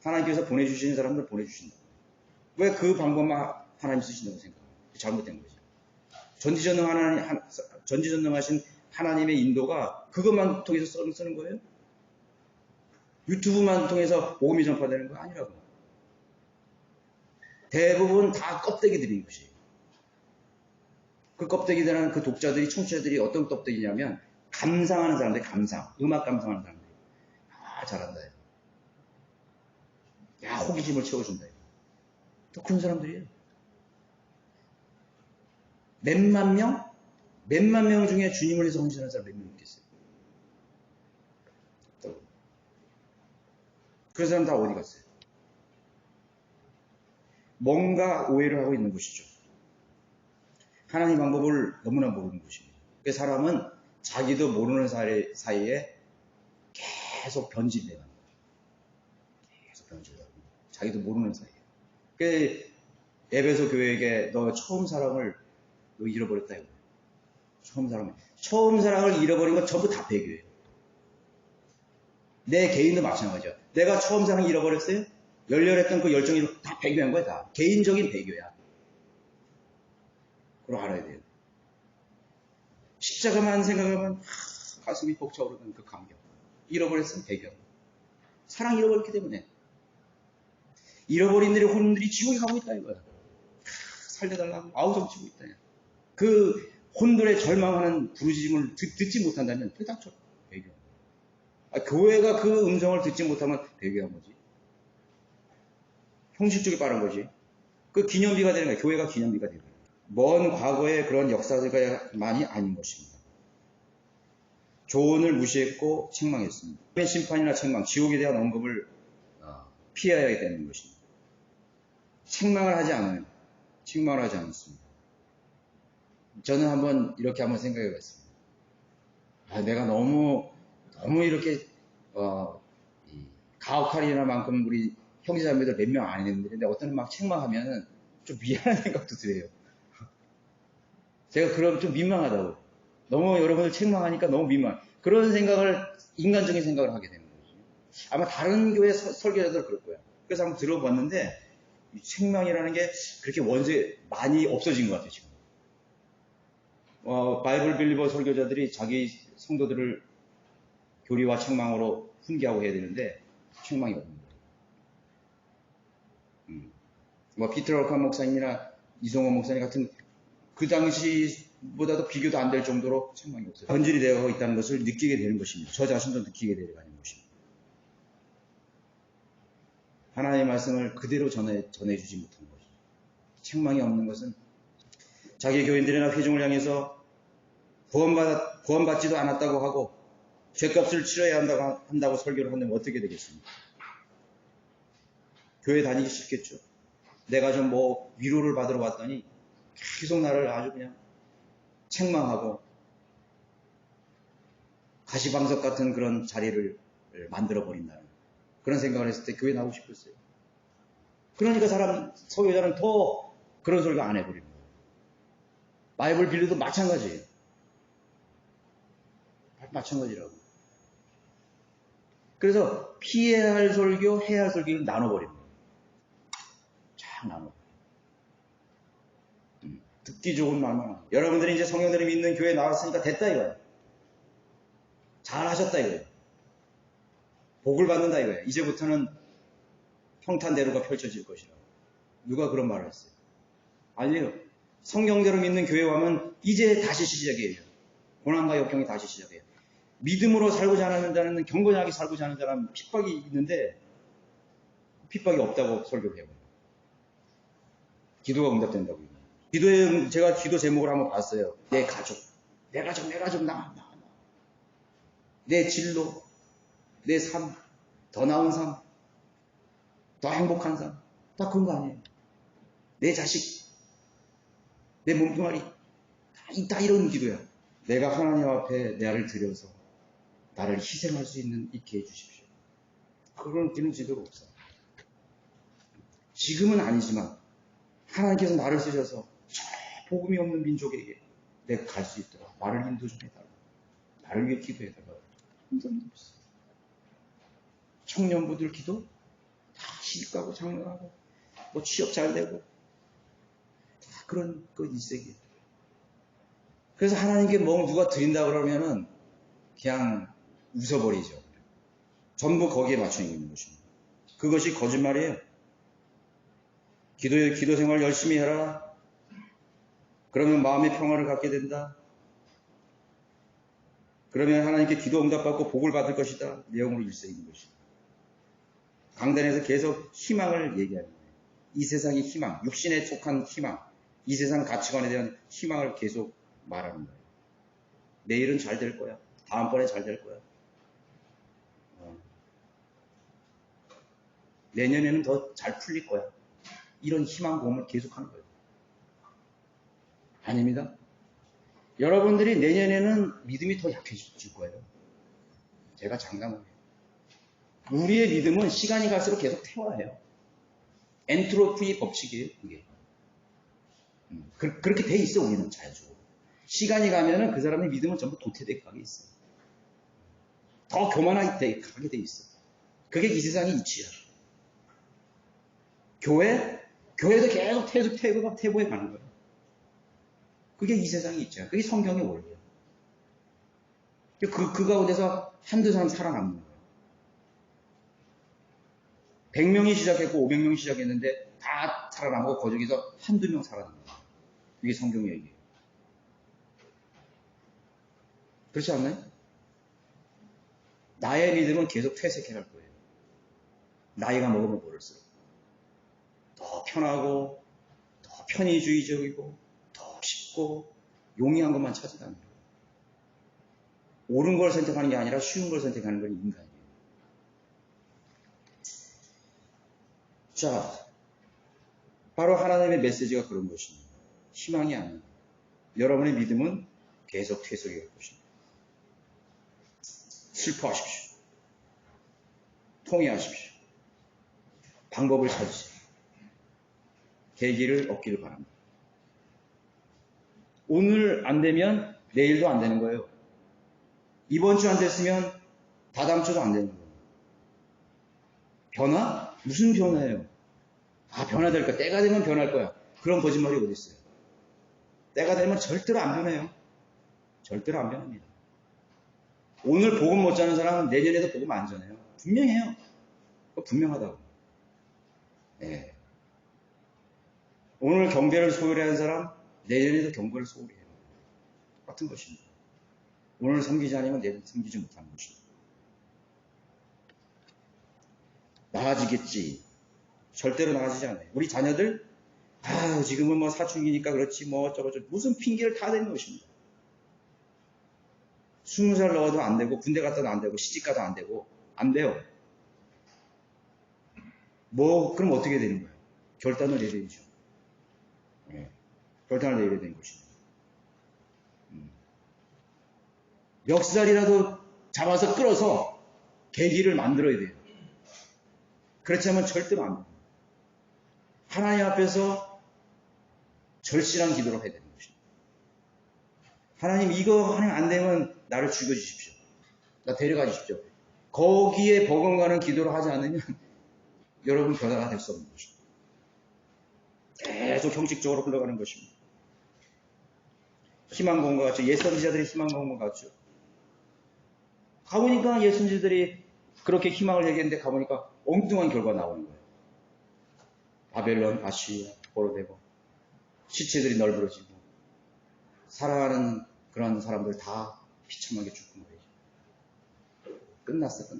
하나님께서 보내주시는 사람들 보내주신다. 왜 그 방법만 하나님 쓰신다고 생각해요? 잘못된 거죠. 전지전능하신 하나님의 인도가 그것만 통해서 쓰는 거예요? 유튜브만 통해서 복음이 전파되는 거 아니라고. 대부분 다 껍데기들인 것이에요. 그 껍데기들은 그 독자들이, 청취자들이 어떤 껍데기냐면 감상하는 사람들, 음악 감상하는 사람들. 잘한다. 호기심을 채워준다. 또 그런 사람들이에요. 몇만 명 중에 주님을 위해서 헌신하는 사람 몇 명 있겠어요? 그 사람 다 어디 갔어요? 뭔가 오해를 하고 있는 것이죠. 하나님 방법을 너무나 모르는 것입니다. 그 사람은 자기도 모르는 사이에 계속 변질돼가는 거예요. 계속 변질되고 자기도 모르는 사이에. 그 에베소 교회에게 너 처음 사랑을 너 잃어버렸다 이거. 처음 사랑을 잃어버린 건 전부 다 배교예요. 내 개인도 마찬가지야. 내가 처음 사랑 잃어버렸어요? 열렬했던 그 열정이 다 배교한 거야, 다. 개인적인 배교야. 그걸 알아야 돼요. 십자가만 생각하면 가슴이 벅차오르는 그 감격. 잃어버렸으면 배교. 사랑 잃어버렸기 때문에. 잃어버린 혼들이 지옥에 가고 있다 이거야. 살려달라고 아우성치고 있다. 그 혼들의 절망하는 부르짖음을 듣지 못한다면 그게 딱 배교. 교회가 그 음성을 듣지 못하면 배교한 거지. 형식적이 빠른 거지. 그 기념비가 되는 거야. 교회가 기념비가 되는 거야. 먼 과거의 그런 역사들만이 아닌 것입니다. 조언을 무시했고 책망했습니다. 심판이나 책망, 지옥에 대한 언급을 피해야 되는 것입니다. 책망을 하지 않습니다. 저는 이렇게 한번 생각해 봤습니다. 내가 너무 이렇게 가혹하리나만큼 우리 형제자매들 몇 명 안 했는데 어떤 막 책망하면 좀 미안한 생각도 들어요. 제가 그럼 좀 민망하다고. 너무 여러분을 책망하니까 너무 민망. 그런 인간적인 생각을 하게 되는 거죠. 아마 다른 교회 설교자들 그럴 거야. 그래서 한번 들어봤는데 이 책망이라는 게 그렇게 원래 많이 없어진 것 같아요, 지금. 바이블 빌리버 설교자들이 자기 성도들을 교리와 책망으로 훈계하고 해야 되는데 책망이 없는 거예요. 피터 럴칸 목사님이나 이성원 목사님 같은 그 당시보다도 비교도 안 될 정도로 책망이 없어요. 변질이 되어 있다는 것을 느끼게 되는 것입니다. 저 자신도 느끼게 되는 것입니다. 하나님의 말씀을 그대로 전해주지 못한 것이죠. 책망이 없는 것은 자기 교인들이나 회중을 향해서 구원받지도 않았다고 하고 죄값을 치러야 한다고 설교를 한다면 어떻게 되겠습니까? 교회 다니기 싫겠죠. 내가 좀 위로를 받으러 왔더니 계속 나를 아주 그냥 책망하고 가시방석 같은 그런 자리를 만들어버린다는 그런 생각을 했을 때 교회 나오고 싶었어요. 그러니까 설교자는 더 그런 설교 안 해버리는 거예요. 바이블 빌리도 마찬가지예요. 마찬가지라고. 그래서 피해야 할 설교, 해야 할 설교를 나눠버리는 거예요. 쫙 나눠. 듣기 좋은 말만 하고. 여러분들이 이제 성령들이 믿는 교회에 나왔으니까 됐다 이거예요. 잘하셨다 이거예요. 복을 받는다 이거예요. 이제부터는 평탄대로가 펼쳐질 것이라고. 누가 그런 말을 했어요? 아니에요. 성경대로 믿는 교회 와면 이제 다시 시작이에요. 고난과 역경이 다시 시작해요. 믿음으로 살고자 하는 자는 경건하게 살고자 하는 자는 핍박이 있는데 핍박이 없다고 설교를 해요. 기도가 응답된다고. 제가 기도 제목을 한번 봤어요. 내 가족, 나. 내 진로, 내 삶, 더 나은 삶, 더 행복한 삶. 다 그런 거 아니에요. 내 자식, 내 몸뚱아리, 다 이런 기도야. 내가 하나님 앞에 내 아를 드려서 나를 희생할 수 있게 해주십시오. 그런 기는 제대로 없어요. 지금은 아니지만 하나님께서 나를 쓰셔서 저 복음이 없는 민족에게 내가 갈 수 있도록 나를 인도 좀 해달라. 나를 위해 기도해달라. 청년부들 기도 다 시집가고 장가가고 취업 잘 되고 다 그런 거 일색이에요. 그래서 하나님께 누가 드린다 그러면은 그냥 웃어버리죠. 전부 거기에 맞춰 있는 것입니다. 그것이 거짓말이에요. 기도 생활 열심히 해라. 그러면 마음의 평화를 갖게 된다. 그러면 하나님께 기도 응답받고 복을 받을 것이다. 내용으로 일색인 것이다. 강단에서 계속 희망을 얘기하는 거예요. 이 세상의 희망, 육신에 속한 희망, 이 세상 가치관에 대한 희망을 계속 말하는 거예요. 내일은 잘 될 거야. 다음번에 잘 될 거야. 내년에는 더 잘 풀릴 거야. 이런 희망 고음을 계속하는 거예요. 아닙니다. 여러분들이 내년에는 믿음이 더 약해질 거예요. 제가 장담을 해요. 우리의 믿음은 시간이 갈수록 계속 퇴화해요. 엔트로피 법칙이에요, 그게. 그렇게 돼 있어, 우리는 자연적으로. 시간이 가면은 그 사람의 믿음은 전부 도태되게 가게 있어요. 더 교만하게 가게 돼 있어. 그게 이 세상의 이치야. 교회도 계속 퇴보해 가는 거예요. 그게 이 세상의 이치야. 그게 성경의 원리야. 그 가운데서 한두 사람 살아남는 거예요. 100명이 시작했고 500명이 시작했는데 다 살아남고 거기서 한두 명 살아남는 거예요. 이게 성경의 얘기예요. 그렇지 않나요? 나의 믿음은 계속 퇴색해 갈 거예요. 나이가 먹으면 모를수록. 더 편하고, 더 편의주의적이고, 더 쉽고, 용이한 것만 찾아다니는 거예요. 옳은 걸 선택하는 게 아니라 쉬운 걸 선택하는 건 인간이에요. 자, 바로 하나님의 메시지가 그런 것입니다. 희망이 아니에요. 여러분의 믿음은 계속 퇴색해 갈 것입니다. 슬퍼하십시오. 통회하십시오. 방법을 찾으세요. 계기를 얻기를 바랍니다. 오늘 안 되면 내일도 안 되는 거예요. 이번 주 안 됐으면 다다음 주도 안 되는 거예요. 변화? 무슨 변화예요? 변화될 거야. 때가 되면 변할 거야. 그런 거짓말이 어디 있어요? 때가 되면 절대로 안 변해요. 절대로 안 변합니다. 오늘 복음 못 자는 사람은 내년에도 복음 안 전해요. 분명해요. 분명하다고. 네. 오늘 경배를 소홀히 하는 사람, 내년에도 경배를 소홀히 해요. 똑같은 것입니다. 오늘 섬기지 않으면 내년 섬기지 못하는 것입니다. 나아지겠지. 절대로 나아지지 않아요. 우리 자녀들 아, 지금은 뭐 사춘기니까 그렇지, 뭐 어쩌고저쩌고. 무슨 핑계를 다 대는 것입니다. 20살 넣어도 안 되고, 군대 갔다도 안 되고, 시집가도 안 되고, 안 돼요. 뭐, 그럼 어떻게 되는 거예요? 결단을 내야 되죠. 네. 결단을 내야 되는 것입니다. 멱살이라도 잡아서 끌어서 계기를 만들어야 돼요. 그렇지 않으면 절대로 안 돼요. 하나님 앞에서 절실한 기도를 해야 되는 것입니다. 하나님, 이거 하나님 안 되면 나를 죽여주십시오. 나 데려가 주십시오. 거기에 버금가는 기도를 하지 않으면 여러분 변화가 될 수 없는 것입니다. 계속 형식적으로 흘러가는 것입니다. 희망과 온 것 같죠. 옛 선지자들이 희망과 온 것 같죠. 가보니까 옛 선지자들이 그렇게 희망을 얘기했는데 가보니까 엉뚱한 결과 나오는 거예요. 바벨론, 아시리아, 포로되고 시체들이 널브러지고 살아가는 그런 사람들 다 비참하게 죽고 말이죠. 끝났어.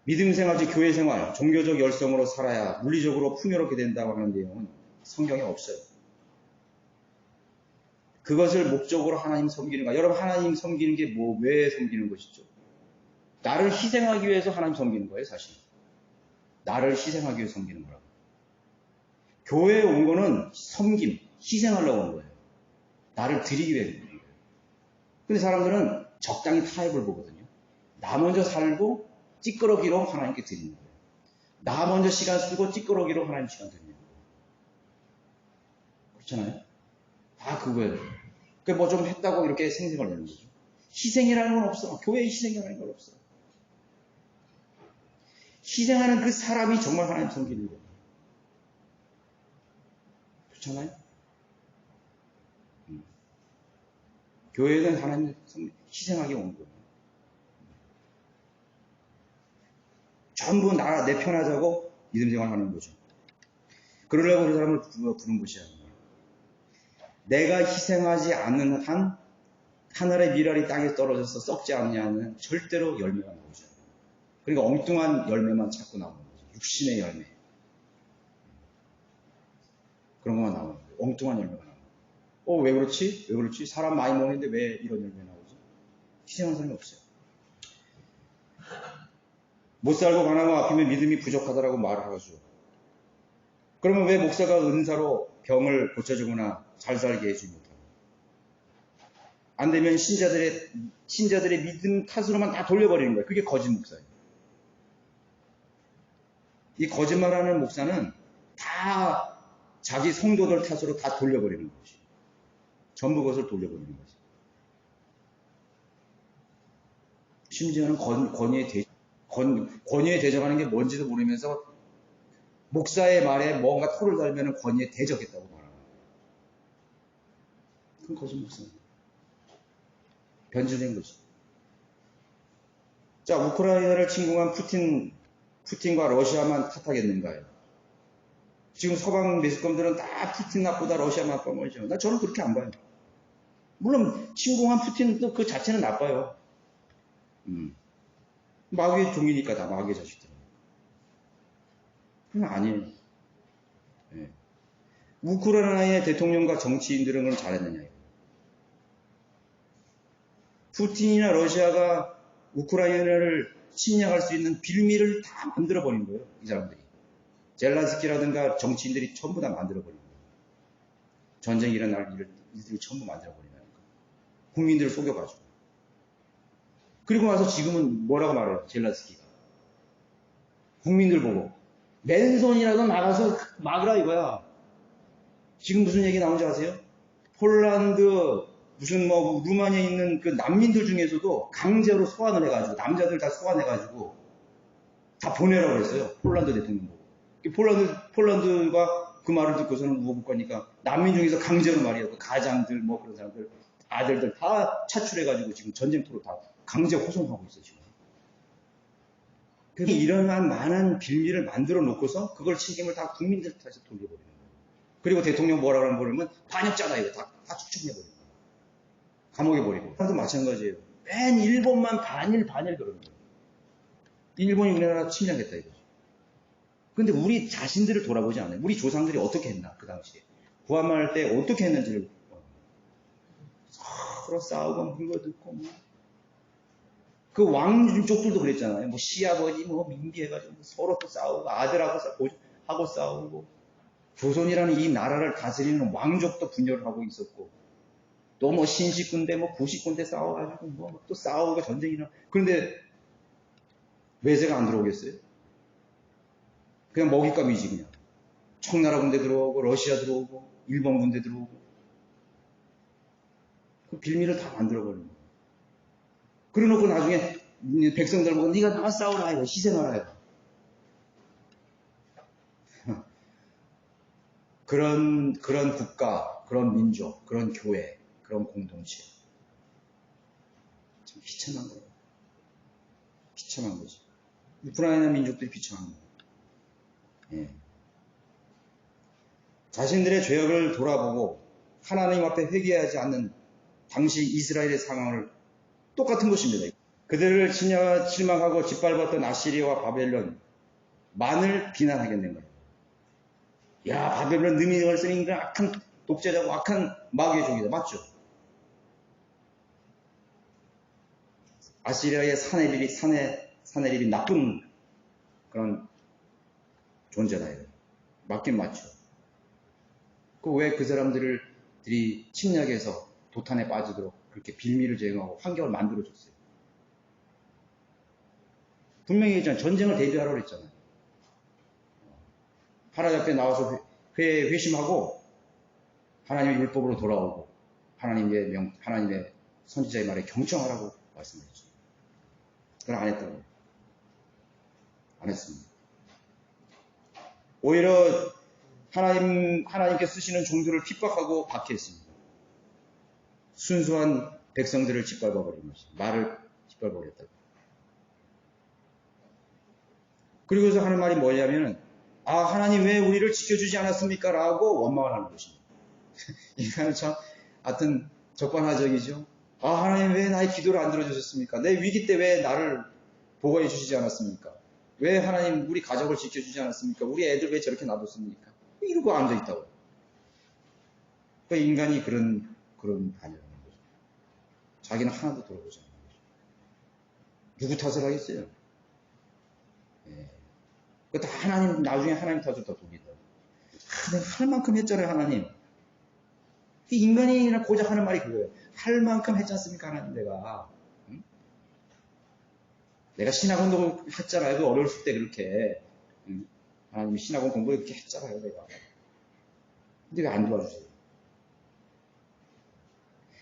믿음 생활, 즉 교회 생활, 종교적 열성으로 살아야 물리적으로 풍요롭게 된다고 하는 내용은 성경에 없어요. 그것을 목적으로 하나님 섬기는 거야. 여러분, 하나님 섬기는 게 왜 섬기는 것이죠? 나를 희생하기 위해서 하나님 섬기는 거예요, 사실. 나를 희생하기 위해서 섬기는 거라고. 교회에 온 거는 섬김, 희생하려고 온 거예요. 나를 드리기 위해서 온 거예요. 근데 사람들은 적당히 타협을 보거든요. 나 먼저 살고 찌끄러기로 하나님께 드리는 거예요. 나 먼저 시간 쓰고 찌끄러기로 하나님 시간 드리는 거예요. 그렇잖아요? 다 그거예요. 뭐 좀 했다고 이렇게 생생을 내는 거죠. 희생이라는 건 없어. 교회에 희생이라는 건 없어. 희생하는 그 사람이 정말 하나님 섬기는 거예요. 그렇잖아요? 교회는 하나님 희생하게 온 거예요. 전부 내 편하자고 믿음 생활하는 거죠. 그러려고 그 사람을 부른 것이 아니에요. 내가 희생하지 않는 한 하늘의 미랄이 땅에 떨어져서 썩지 않냐는 절대로 열매가 나오죠. 그러니까 엉뚱한 열매만 자꾸 나오는 거죠. 육신의 열매. 그런 것만 나오는 거예요. 엉뚱한 열매가 나오는 거예요. 왜 그렇지? 왜 그렇지? 사람 많이 먹는데 왜 이런 열매 나오지? 희생한 사람이 없어요. 못 살고 가난하고 아프면 믿음이 부족하다라고 말을 하죠. 그러면 왜 목사가 은사로 병을 고쳐주거나 잘 살게 해주지 못하고? 안 되면 신자들의 믿음 탓으로만 다 돌려버리는 거예요. 그게 거짓 목사예요. 이 거짓말하는 목사는 다 자기 성도들 탓으로 다 돌려버리는 것이. 전부 그것을 돌려버리는 거지. 심지어는 권위에 대적하는 게 뭔지도 모르면서 목사의 말에 뭔가 토를 달면 권위에 대적했다고 말하는 거예요. 그건 거짓 목사예요. 변질된 거지. 자, 우크라이나를 침공한 푸틴과 러시아만 탓하겠는가요? 지금 서방 매스컴들은 다 푸틴 나쁘다, 러시아 나쁘다, 뭐죠. 저는 그렇게 안 봐요. 물론 침공한 푸틴도 그 자체는 나빠요. 마귀의 종이니까 다 마귀의 자식들. 그건 아니에요. 네. 우크라이나의 대통령과 정치인들은 그럼 잘했느냐. 푸틴이나 러시아가 우크라이나를 침략할 수 있는 빌미를 다 만들어버린 거예요. 이 사람들이. 젤란스키라든가 정치인들이 전부 다 만들어버린 거예요. 전쟁이 일어날 일들을 전부 만들어버리는 거예요. 국민들을 속여가지고. 그리고 와서 지금은 뭐라고 말해요? 젤란스키가. 국민들 보고 맨손이라도 나가서 막으라 이거야. 지금 무슨 얘기 나오는지 아세요? 폴란드 무슨 루마니아에 있는 그 난민들 중에서도 강제로 소환을 해가지고 남자들 다 소환해가지고 다 보내라고 그랬어요. 폴란드 대통령 보고. 폴란드가 그 말을 듣고서는 우호국가니까 난민 중에서 강제로 말이에요. 그 가장들 그런 사람들 아들들 다 차출해가지고 지금 전쟁터로 다 강제 호송하고 있어요. 지금. 그래서 이러한 많은 빌미를 만들어 놓고서 그걸 책임을 다 국민들 탓에 돌려버리는 거예요. 그리고 대통령 뭐라 그러는 거면 반역자다 이거 다 추측해버리는 거예요. 감옥에 버리고. 하도 마찬가지예요. 맨 일본만 반일 그러는 거예요. 일본이 우리나라 침략했다 이거죠. 근데 우리 자신들을 돌아보지 않아요. 우리 조상들이 어떻게 했나, 그 당시에. 구한말 때 어떻게 했는지를. 서로 싸우고 물어듣고, 뭐. 그 왕족들도 그랬잖아요. 뭐 시아버지, 뭐 민비해가지고 서로 또 싸우고, 아들하고 싸우고, 조선이라는 이 나라를 다스리는 왕족도 분열을 하고 있었고, 또 뭐 신식군대, 뭐 구식군대 싸워가지고, 뭐 또 싸우고 전쟁이나. 그런데 외세가 안 들어오겠어요? 그냥 먹잇감이지, 그냥. 청나라 군대 들어오고, 러시아 들어오고, 일본 군대 들어오고. 그 빌미를 다 만들어버리는 거예요. 그래놓고 나중에 백성들 보고, 네가 나와 싸우라, 이거 희생하라, 이거. 그런 국가, 그런 민족, 그런 교회, 그런 공동체. 참 비참한 거예요. 비참한 거지. 우크라이나 민족들이 비참한 거예요. 예. 자신들의 죄악을 돌아보고 하나님 앞에 회개하지 않는 당시 이스라엘의 상황을 똑같은 것입니다. 그들을 실망하고 짓밟았던 아시리아와 바벨론만을 비난하겠는 거예요. 야, 바벨론 느미니걸 쓰는 인간 악한 독재자고 악한 마귀족이다. 맞죠? 아시리아의 사내립이 나쁜 그런 존재다. 맞긴 맞죠. 왜 그 사람들이 침략해서 도탄에 빠지도록 그렇게 빌미를 제공하고 환경을 만들어줬어요. 분명히 했잖아요. 전쟁을 대비하라고 그랬잖아요. 하나님 앞에 나와서 회심하고 하나님의 율법으로 돌아오고 하나님의 선지자의 말에 경청하라고 말씀하셨죠. 그걸 안 했다고요. 안 했습니다. 오히려 하나님께 쓰시는 종들을 핍박하고 박해했습니다. 순수한 백성들을 짓밟아버린 것입니다. 말을 짓밟아버렸다고. 그리고서 하는 말이 뭐냐면은, 아, 하나님 왜 우리를 지켜주지 않았습니까? 라고 원망을 하는 것입니다. 인간은 참, 하여튼, 적반하적이죠. 아, 하나님 왜 나의 기도를 안 들어주셨습니까? 내 위기 때 왜 나를 보호해 주시지 않았습니까? 왜 하나님 우리 가족을 지켜주지 않았습니까? 우리 애들 왜 저렇게 놔뒀습니까? 이러고 앉아있다고. 그러니까 인간이 그런 반응을 하는 거죠. 자기는 하나도 돌아보지 않는 거죠. 누구 탓을 하겠어요? 예. 그것도 나중에 하나님 탓을 더 돌리다. 내가 할 만큼 했잖아요, 하나님. 인간이 고작 하는 말이 그거예요. 할 만큼 했지 않습니까, 하나님 내가. 응? 내가 신학원도 했잖아요, 그 어렸을 때 그렇게. 응? 하나님이 신학원 공부를 그렇게 했잖아요, 내가. 근데 왜 안 도와주세요?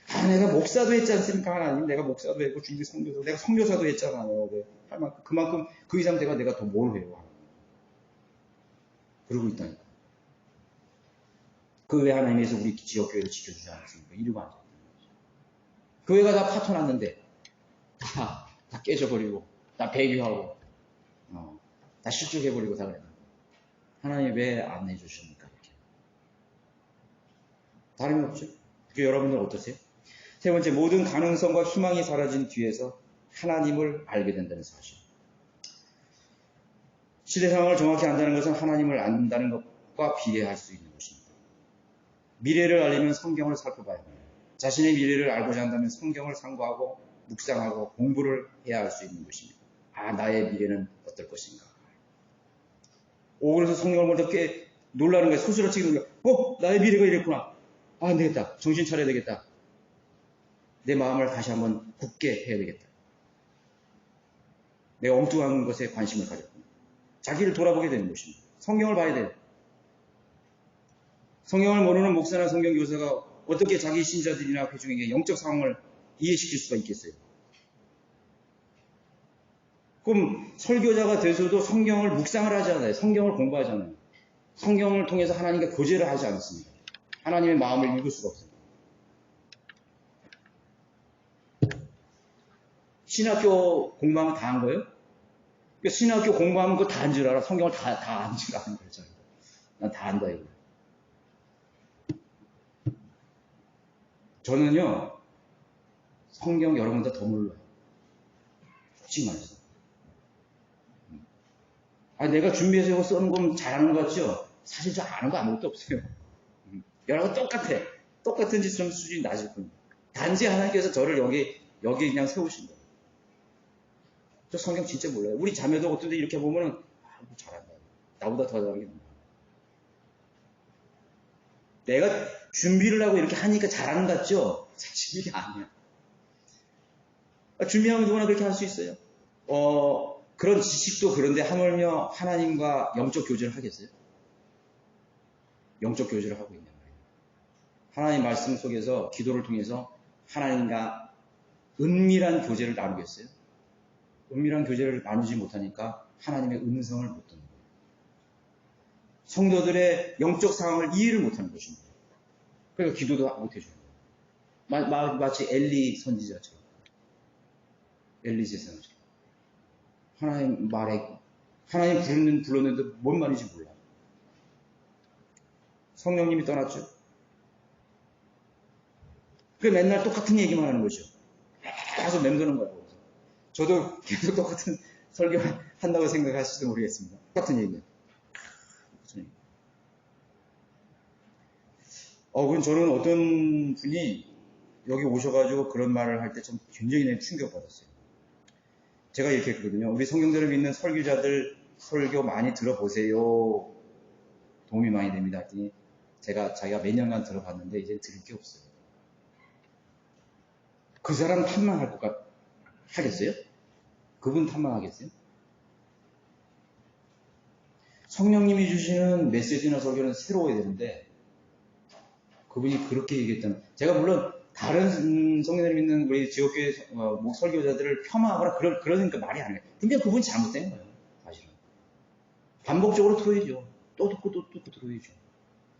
아, 내가 목사도 했지 않습니까, 하나님? 내가 목사도 했고, 주일 선교사도, 내가 선교사도 했잖아요. 할 만큼, 그만큼, 그 이상 내가 더 뭘 해요, 하나님. 그러고 있다니까. 그 왜 하나님께서 우리 지역교회를 지켜주지 않았습니까? 이러고 앉아있는 거죠. 교회가 다 파토났는데, 다 깨져버리고, 다 배교하고, 다 실족해버리고 다 그래요. 하나님 왜 안 해주십니까? 이렇게. 다름이 없죠? 여러분들 어떠세요? 세 번째, 모든 가능성과 희망이 사라진 뒤에서 하나님을 알게 된다는 사실. 시대 상황을 정확히 안다는 것은 하나님을 안다는 것과 비례할 수 있는 것입니다. 미래를 알려면 성경을 살펴봐야 합니다. 자신의 미래를 알고자 한다면 성경을 상고하고 묵상하고 공부를 해야 할 수 있는 것입니다. 아, 나의 미래는 어떨 것인가. 그래서 성경을 먼저 꽤 놀라는 거예요. 소스라치게 놀라. 나의 미래가 이랬구나. 아, 안 되겠다. 정신 차려야 되겠다. 내 마음을 다시 한번 굳게 해야 되겠다. 내가 엉뚱한 것에 관심을 가졌구나. 자기를 돌아보게 되는 것입니다. 성경을 봐야 돼요. 성경을 모르는 목사나 성경교사가 어떻게 자기 신자들이나 회중에게 영적 상황을 이해시킬 수가 있겠어요? 그럼 설교자가 돼서도 성경을 묵상을 하지 않아요. 성경을 공부하잖아요. 성경을 통해서 하나님과 교제를 하지 않습니다. 하나님의 마음을 읽을 수가 없습니다. 신학교 공부하면 다 한 거예요? 그러니까 신학교 공부하면 그거 다 한 줄 알아. 성경을 다 안 줄 아는 거죠. 난 다 안다, 이거. 저는요, 성경 여러분보다 더 몰라요. 솔직히 말해서. 내가 준비해서 이거 쓰는 건 잘하는 것 같죠? 사실 저 아는 거 아무것도 없어요. 여러분 똑같아. 똑같은 짓 좀 수준이 낮을 뿐이에요. 단지 하나님께서 저를 여기 그냥 세우신 거예요. 저 성경 진짜 몰라요. 우리 자매도 어떤 데 이렇게 보면은, 잘한다. 나보다 더 잘하는 게 뭐야. 내가 준비를 하고 이렇게 하니까 잘하는 것 같죠? 사실 이게 아니야. 준비하면 누구나 그렇게 할 수 있어요. 그런 지식도 그런데 하물며 하나님과 영적 교제를 하겠어요? 영적 교제를 하고 있는 거예요. 하나님 말씀 속에서 기도를 통해서 하나님과 은밀한 교제를 나누겠어요? 은밀한 교제를 나누지 못하니까 하나님의 음성을 못 듣는 거예요. 성도들의 영적 상황을 이해를 못하는 것입니다. 그러니까 기도도 못 해줘요. 마치 엘리 선지자처럼. 엘리 제사장처럼. 하나님 말에, 하나님 불렀는데 뭔 말인지 몰라. 성령님이 떠났죠. 그 맨날 똑같은 얘기만 하는 거죠. 계속 맴도는 거예요. 저도 계속 똑같은 설교 한다고 생각하실지도 모르겠습니다. 똑같은 얘기예요. 그럼 저는 어떤 분이 여기 오셔가지고 그런 말을 할 때 좀 굉장히 충격받았어요. 제가 이렇게 했거든요. 우리 성경대로 믿는 설교자들 설교 많이 들어보세요. 도움이 많이 됩니다. 했더니 자기가 몇 년간 들어봤는데 이제 들을 게 없어요. 그 사람 탐망할 것 하겠어요? 그분 탐망하겠어요? 성령님이 주시는 메시지나 설교는 새로워야 되는데 그분이 그렇게 얘기했다는, 제가 물론 다른 성경을 믿는 우리 지역교회 설교자들을 폄하하거나 그러니까 말이 안 해요. 근데 그분이 잘못된 거예요. 사실은. 반복적으로 들어야죠. 또 듣고 또 듣고 들어야죠.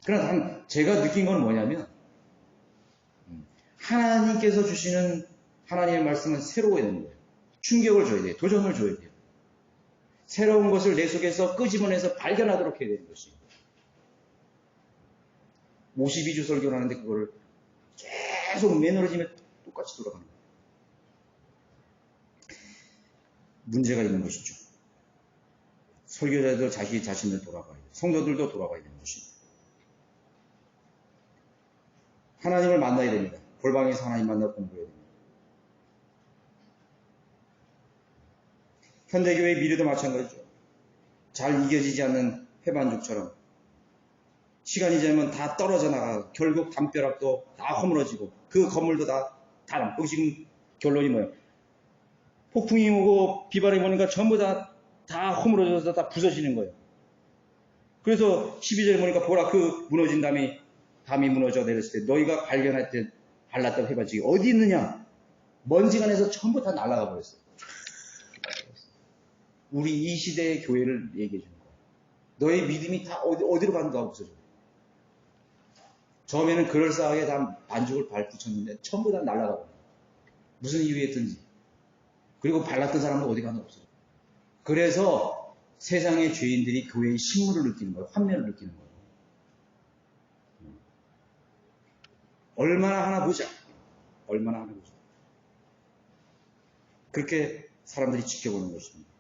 그러나 제가 느낀 건 뭐냐면 하나님께서 주시는 하나님의 말씀은 새로워야 되는 거예요. 충격을 줘야 돼요. 도전을 줘야 돼요. 새로운 것을 내 속에서 끄집어내서 발견하도록 해야 되는 것이에요. 52주 설교를 하는데 그거를 계속 매너리즘에 똑같이 돌아가는 거예요. 문제가 있는 것이죠. 설교자도 자기 자신을 돌아가야 돼요. 성도들도 돌아가야 되는 것입니다. 하나님을 만나야 됩니다. 골방에서 하나님 만나 공부해야 됩니다. 현대교회 미래도 마찬가지죠. 잘 이겨지지 않는 회반죽처럼 시간이 지나면 다 떨어져 나가 결국 담벼락도 다 허물어지고 그 건물도 다 남고 지금 결론이 뭐예요? 폭풍이 오고 비바람이 오니까 전부 다 허물어져서 다 부서지는 거예요. 그래서 12절에 보니까 보라 그 무너진 담이 무너져 내렸을 때 너희가 발견할 때 발랐던 회반죽이 어디 있느냐? 먼지가 내서 전부 다 날아가 버렸어요. 우리 이 시대의 교회를 얘기해 주는 거예요. 너희 믿음이 다 어디로 갔는가 없어져. 처음에는 그럴싸하게 다 반죽을 붙였는데 전부 다 날아가 버려요. 무슨 이유였든지. 그리고 발랐던 사람은 어디 가나 없어져. 그래서 세상의 죄인들이 교회의 신물을 느끼는 거예요. 환멸을 느끼는 거예요. 얼마나 하나 보자. 얼마나 하나 보자. 그렇게 사람들이 지켜보는 것입니다.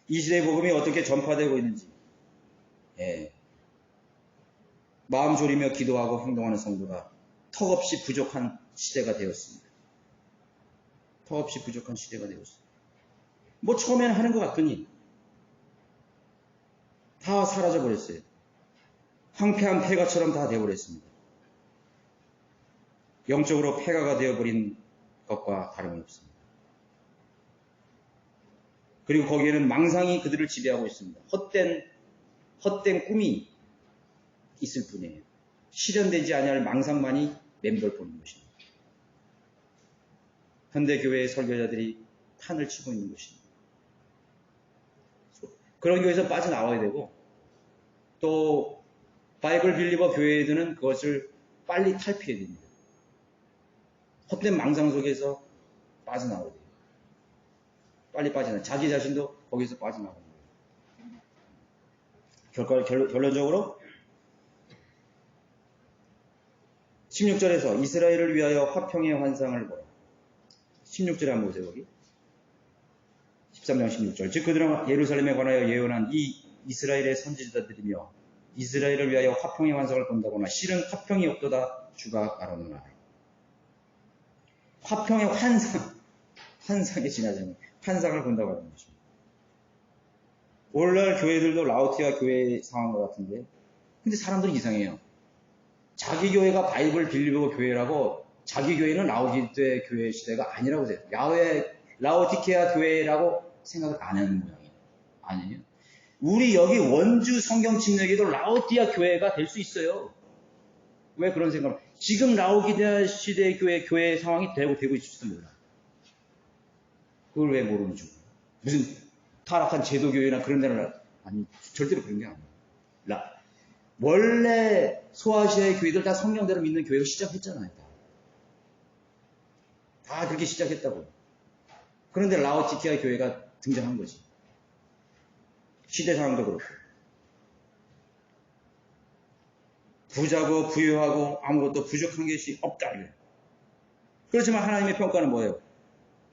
이 시대의 복음이 어떻게 전파되고 있는지, 마음 졸이며 기도하고 행동하는 성도가 턱없이 부족한 시대가 되었습니다. 턱없이 부족한 시대가 되었습니다. 뭐 처음에는 하는 것 같더니 다 사라져버렸어요. 황폐한 폐가처럼 다 되어버렸습니다. 영적으로 폐가가 되어버린 것과 다름이 없습니다. 그리고 거기에는 망상이 그들을 지배하고 있습니다. 헛된 꿈이 있을 뿐이에요. 실현되지 아니할 망상만이 맴돌보는 것입니다. 현대교회의 설교자들이 판을 치고 있는 것입니다. 그런 교회에서 빠져나와야 되고 또 바이블 빌리버 교회들은 그것을 빨리 탈피해야 됩니다. 헛된 망상 속에서 빠져나와야 돼요. 빨리 빠져나와요. 자기 자신도 거기서 빠져나오는 거예요. 결론적으로 16절에서 이스라엘을 위하여 화평의 환상을 보라. 16절에 한번 보세요. 거기 13장 16절. 즉 그들은 예루살렘에 관하여 예언한 이 이스라엘의 선지자들이며 이스라엘을 위하여 화평의 환상을 본다거나 실은 화평이 없도다 주가 알았노라. 화평의 환상에 지나자니 환상을 본다고 하는 것입니다. 오늘날 교회들도 라오디게아 교회의 상황과 같은데, 근데 사람들이 이상해요. 자기 교회가 바이블 빌리버 교회라고, 자기 교회는 라오디게아 교회 시대가 아니라고 해요. 라오디게아 교회라고 생각을 안 하는 모양이에요. 아니에요. 우리 여기 원주 성경 침략에도 라오디게아 교회가 될 수 있어요. 왜 그런 생각을? 지금 라오디게아 시대의 교회 상황이 되고 있을지도 몰라. 그걸 왜 모르는지. 무슨 타락한 제도교회나 그런 데는 아니, 절대로 그런 게 아니에요. 원래 소아시아의 교회들 다 성령대로 믿는 교회로 시작했잖아요. 다 그렇게 시작했다고. 그런데 라오디게아 교회가 등장한 거지. 시대 상황도 그렇고. 부자고 부유하고 아무것도 부족한 것이 없다. 그렇지만 하나님의 평가는 뭐예요?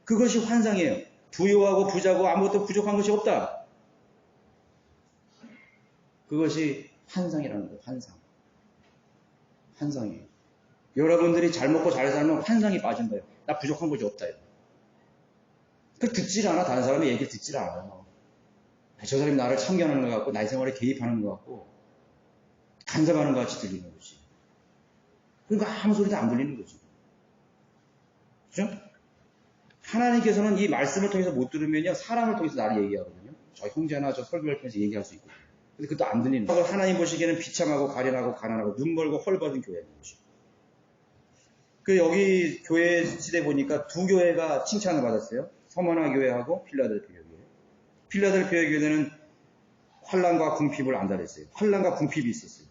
그것이 환상이에요. 부유하고 부자고 아무것도 부족한 것이 없다. 그것이 환상이라는 거예요. 환상이에요. 여러분들이 잘 먹고 잘 살면 환상이 빠진 거예요. 나 부족한 것이 없다. 그 듣질 않아. 다른 사람의 얘기를 듣질 않아요. 저 사람이 나를 참견하는 것 같고 나의 생활에 개입하는 것 같고 간섭하는 것 같이 들리는 거지. 그러니까 아무 소리도 안 들리는 거지. 그렇죠? 하나님께서는 이 말씀을 통해서 못 들으면요, 사람을 통해서 나를 얘기하거든요. 저 형제나 저 설교를 통해서 얘기할 수 있고. 근데 그것도 안 들리는 거예요. 하나님 보시기에는 비참하고 가련하고 가난하고 눈 멀고 헐벗은 교회인 거죠. 여기 교회 시대 보니까 두 교회가 칭찬을 받았어요. 서머나 교회하고 필라델피아 교회. 필라델피아 교회는 환난과 궁핍을 안달했어요. 환난과 궁핍이 있었어요.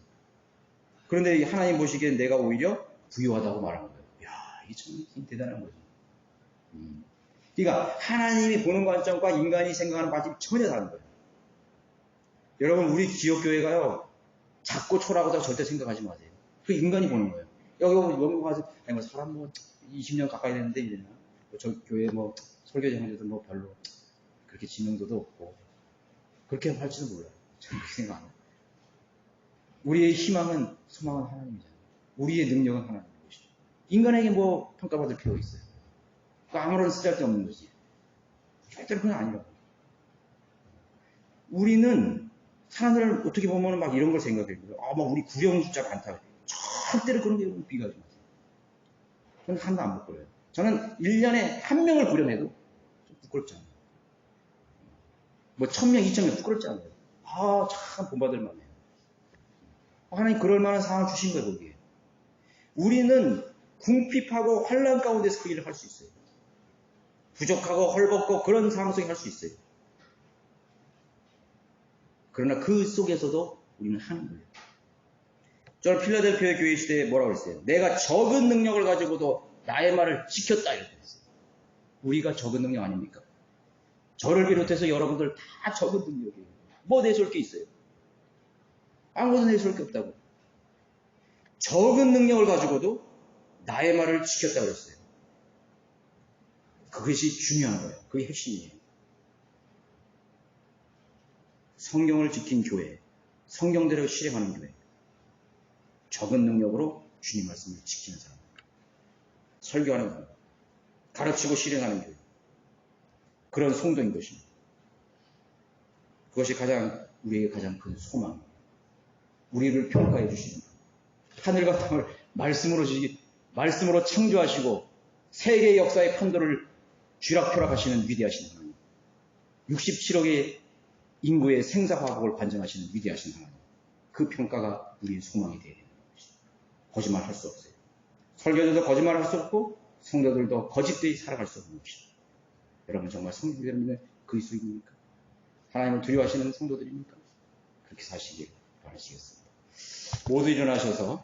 그런데 하나님 보시기엔 내가 오히려 부유하다고 말한 거예요. 이야, 이게 참 대단한 거죠. 그러니까 하나님이 보는 관점과 인간이 생각하는 관점이 전혀 다른 거예요. 여러분, 우리 기업교회가요, 작고 초라하고 절대 생각하지 마세요. 그 인간이 보는 거예요. 여기 가서, 사람 20년 가까이 됐는데, 이래나. 저 교회 설교자 형제도 별로 그렇게 지명도도 없고, 그렇게 할지도 몰라요. 저는 그렇게 생각 안 해요. 우리의 희망은, 소망은 하나님이잖아요. 우리의 능력은 하나님인 것이죠. 인간에게 평가받을 필요가 있어요. 아무런 쓰잘데없는 거지. 절대로 그건 아니라고. 우리는 사람들을 어떻게 보면 이런 걸 생각해요. 우리 구령 숫자 많다. 절대로 그런 게 비교하지 마세요. 저는 하나도 안 부끄러워요. 저는 1년에 1명을 구령해도 좀 부끄럽지 않아요. 1000명, 2000명 부끄럽지 않아요. 참 본받을 만해요. 하나님 그럴 만한 상황을 주신 거예요, 거기에. 우리는 궁핍하고 환난 가운데서 그 일을 할 수 있어요. 부족하고 헐벗고 그런 상황 속에 할 수 있어요. 그러나 그 속에서도 우리는 하는 거예요. 저는 필라델피아 교회 시대에 뭐라고 그랬어요? 내가 적은 능력을 가지고도 나의 말을 지켰다 이렇게 했어요. 우리가 적은 능력 아닙니까? 저를 비롯해서 여러분들 다 적은 능력이에요. 내세울 게 있어요? 아무것도 내세울 게 없다고. 적은 능력을 가지고도 나의 말을 지켰다 그랬어요. 그것이 중요한 거예요. 그게 핵심이에요. 성경을 지킨 교회, 성경대로 실행하는 교회, 적은 능력으로 주님 말씀을 지키는 사람, 설교하는 사람, 가르치고 실행하는 교회, 그런 성도인 것입니다. 그것이 우리에게 가장 큰 소망입니다. 우리를 평가해 주시는 하늘과 땅을 말씀으로 창조하시고 세계의 역사의 판도를 쥐락펴락하시는 위대하신 하나님, 67억의 인구의 생사화복을 관장하시는 위대하신 하나님, 그 평가가 우리의 소망이 되어야 되는 것입니다. 거짓말할 수 없어요. 설교자도 거짓말할 수 없고 성도들도 거짓되이 살아갈 수 없는 것입니다. 여러분 정말 성도들 믿는 그리스도인입니까? 하나님을 두려워하시는 성도들입니까? 그렇게 사시길 바라시겠습니다. 모두 일어나셔서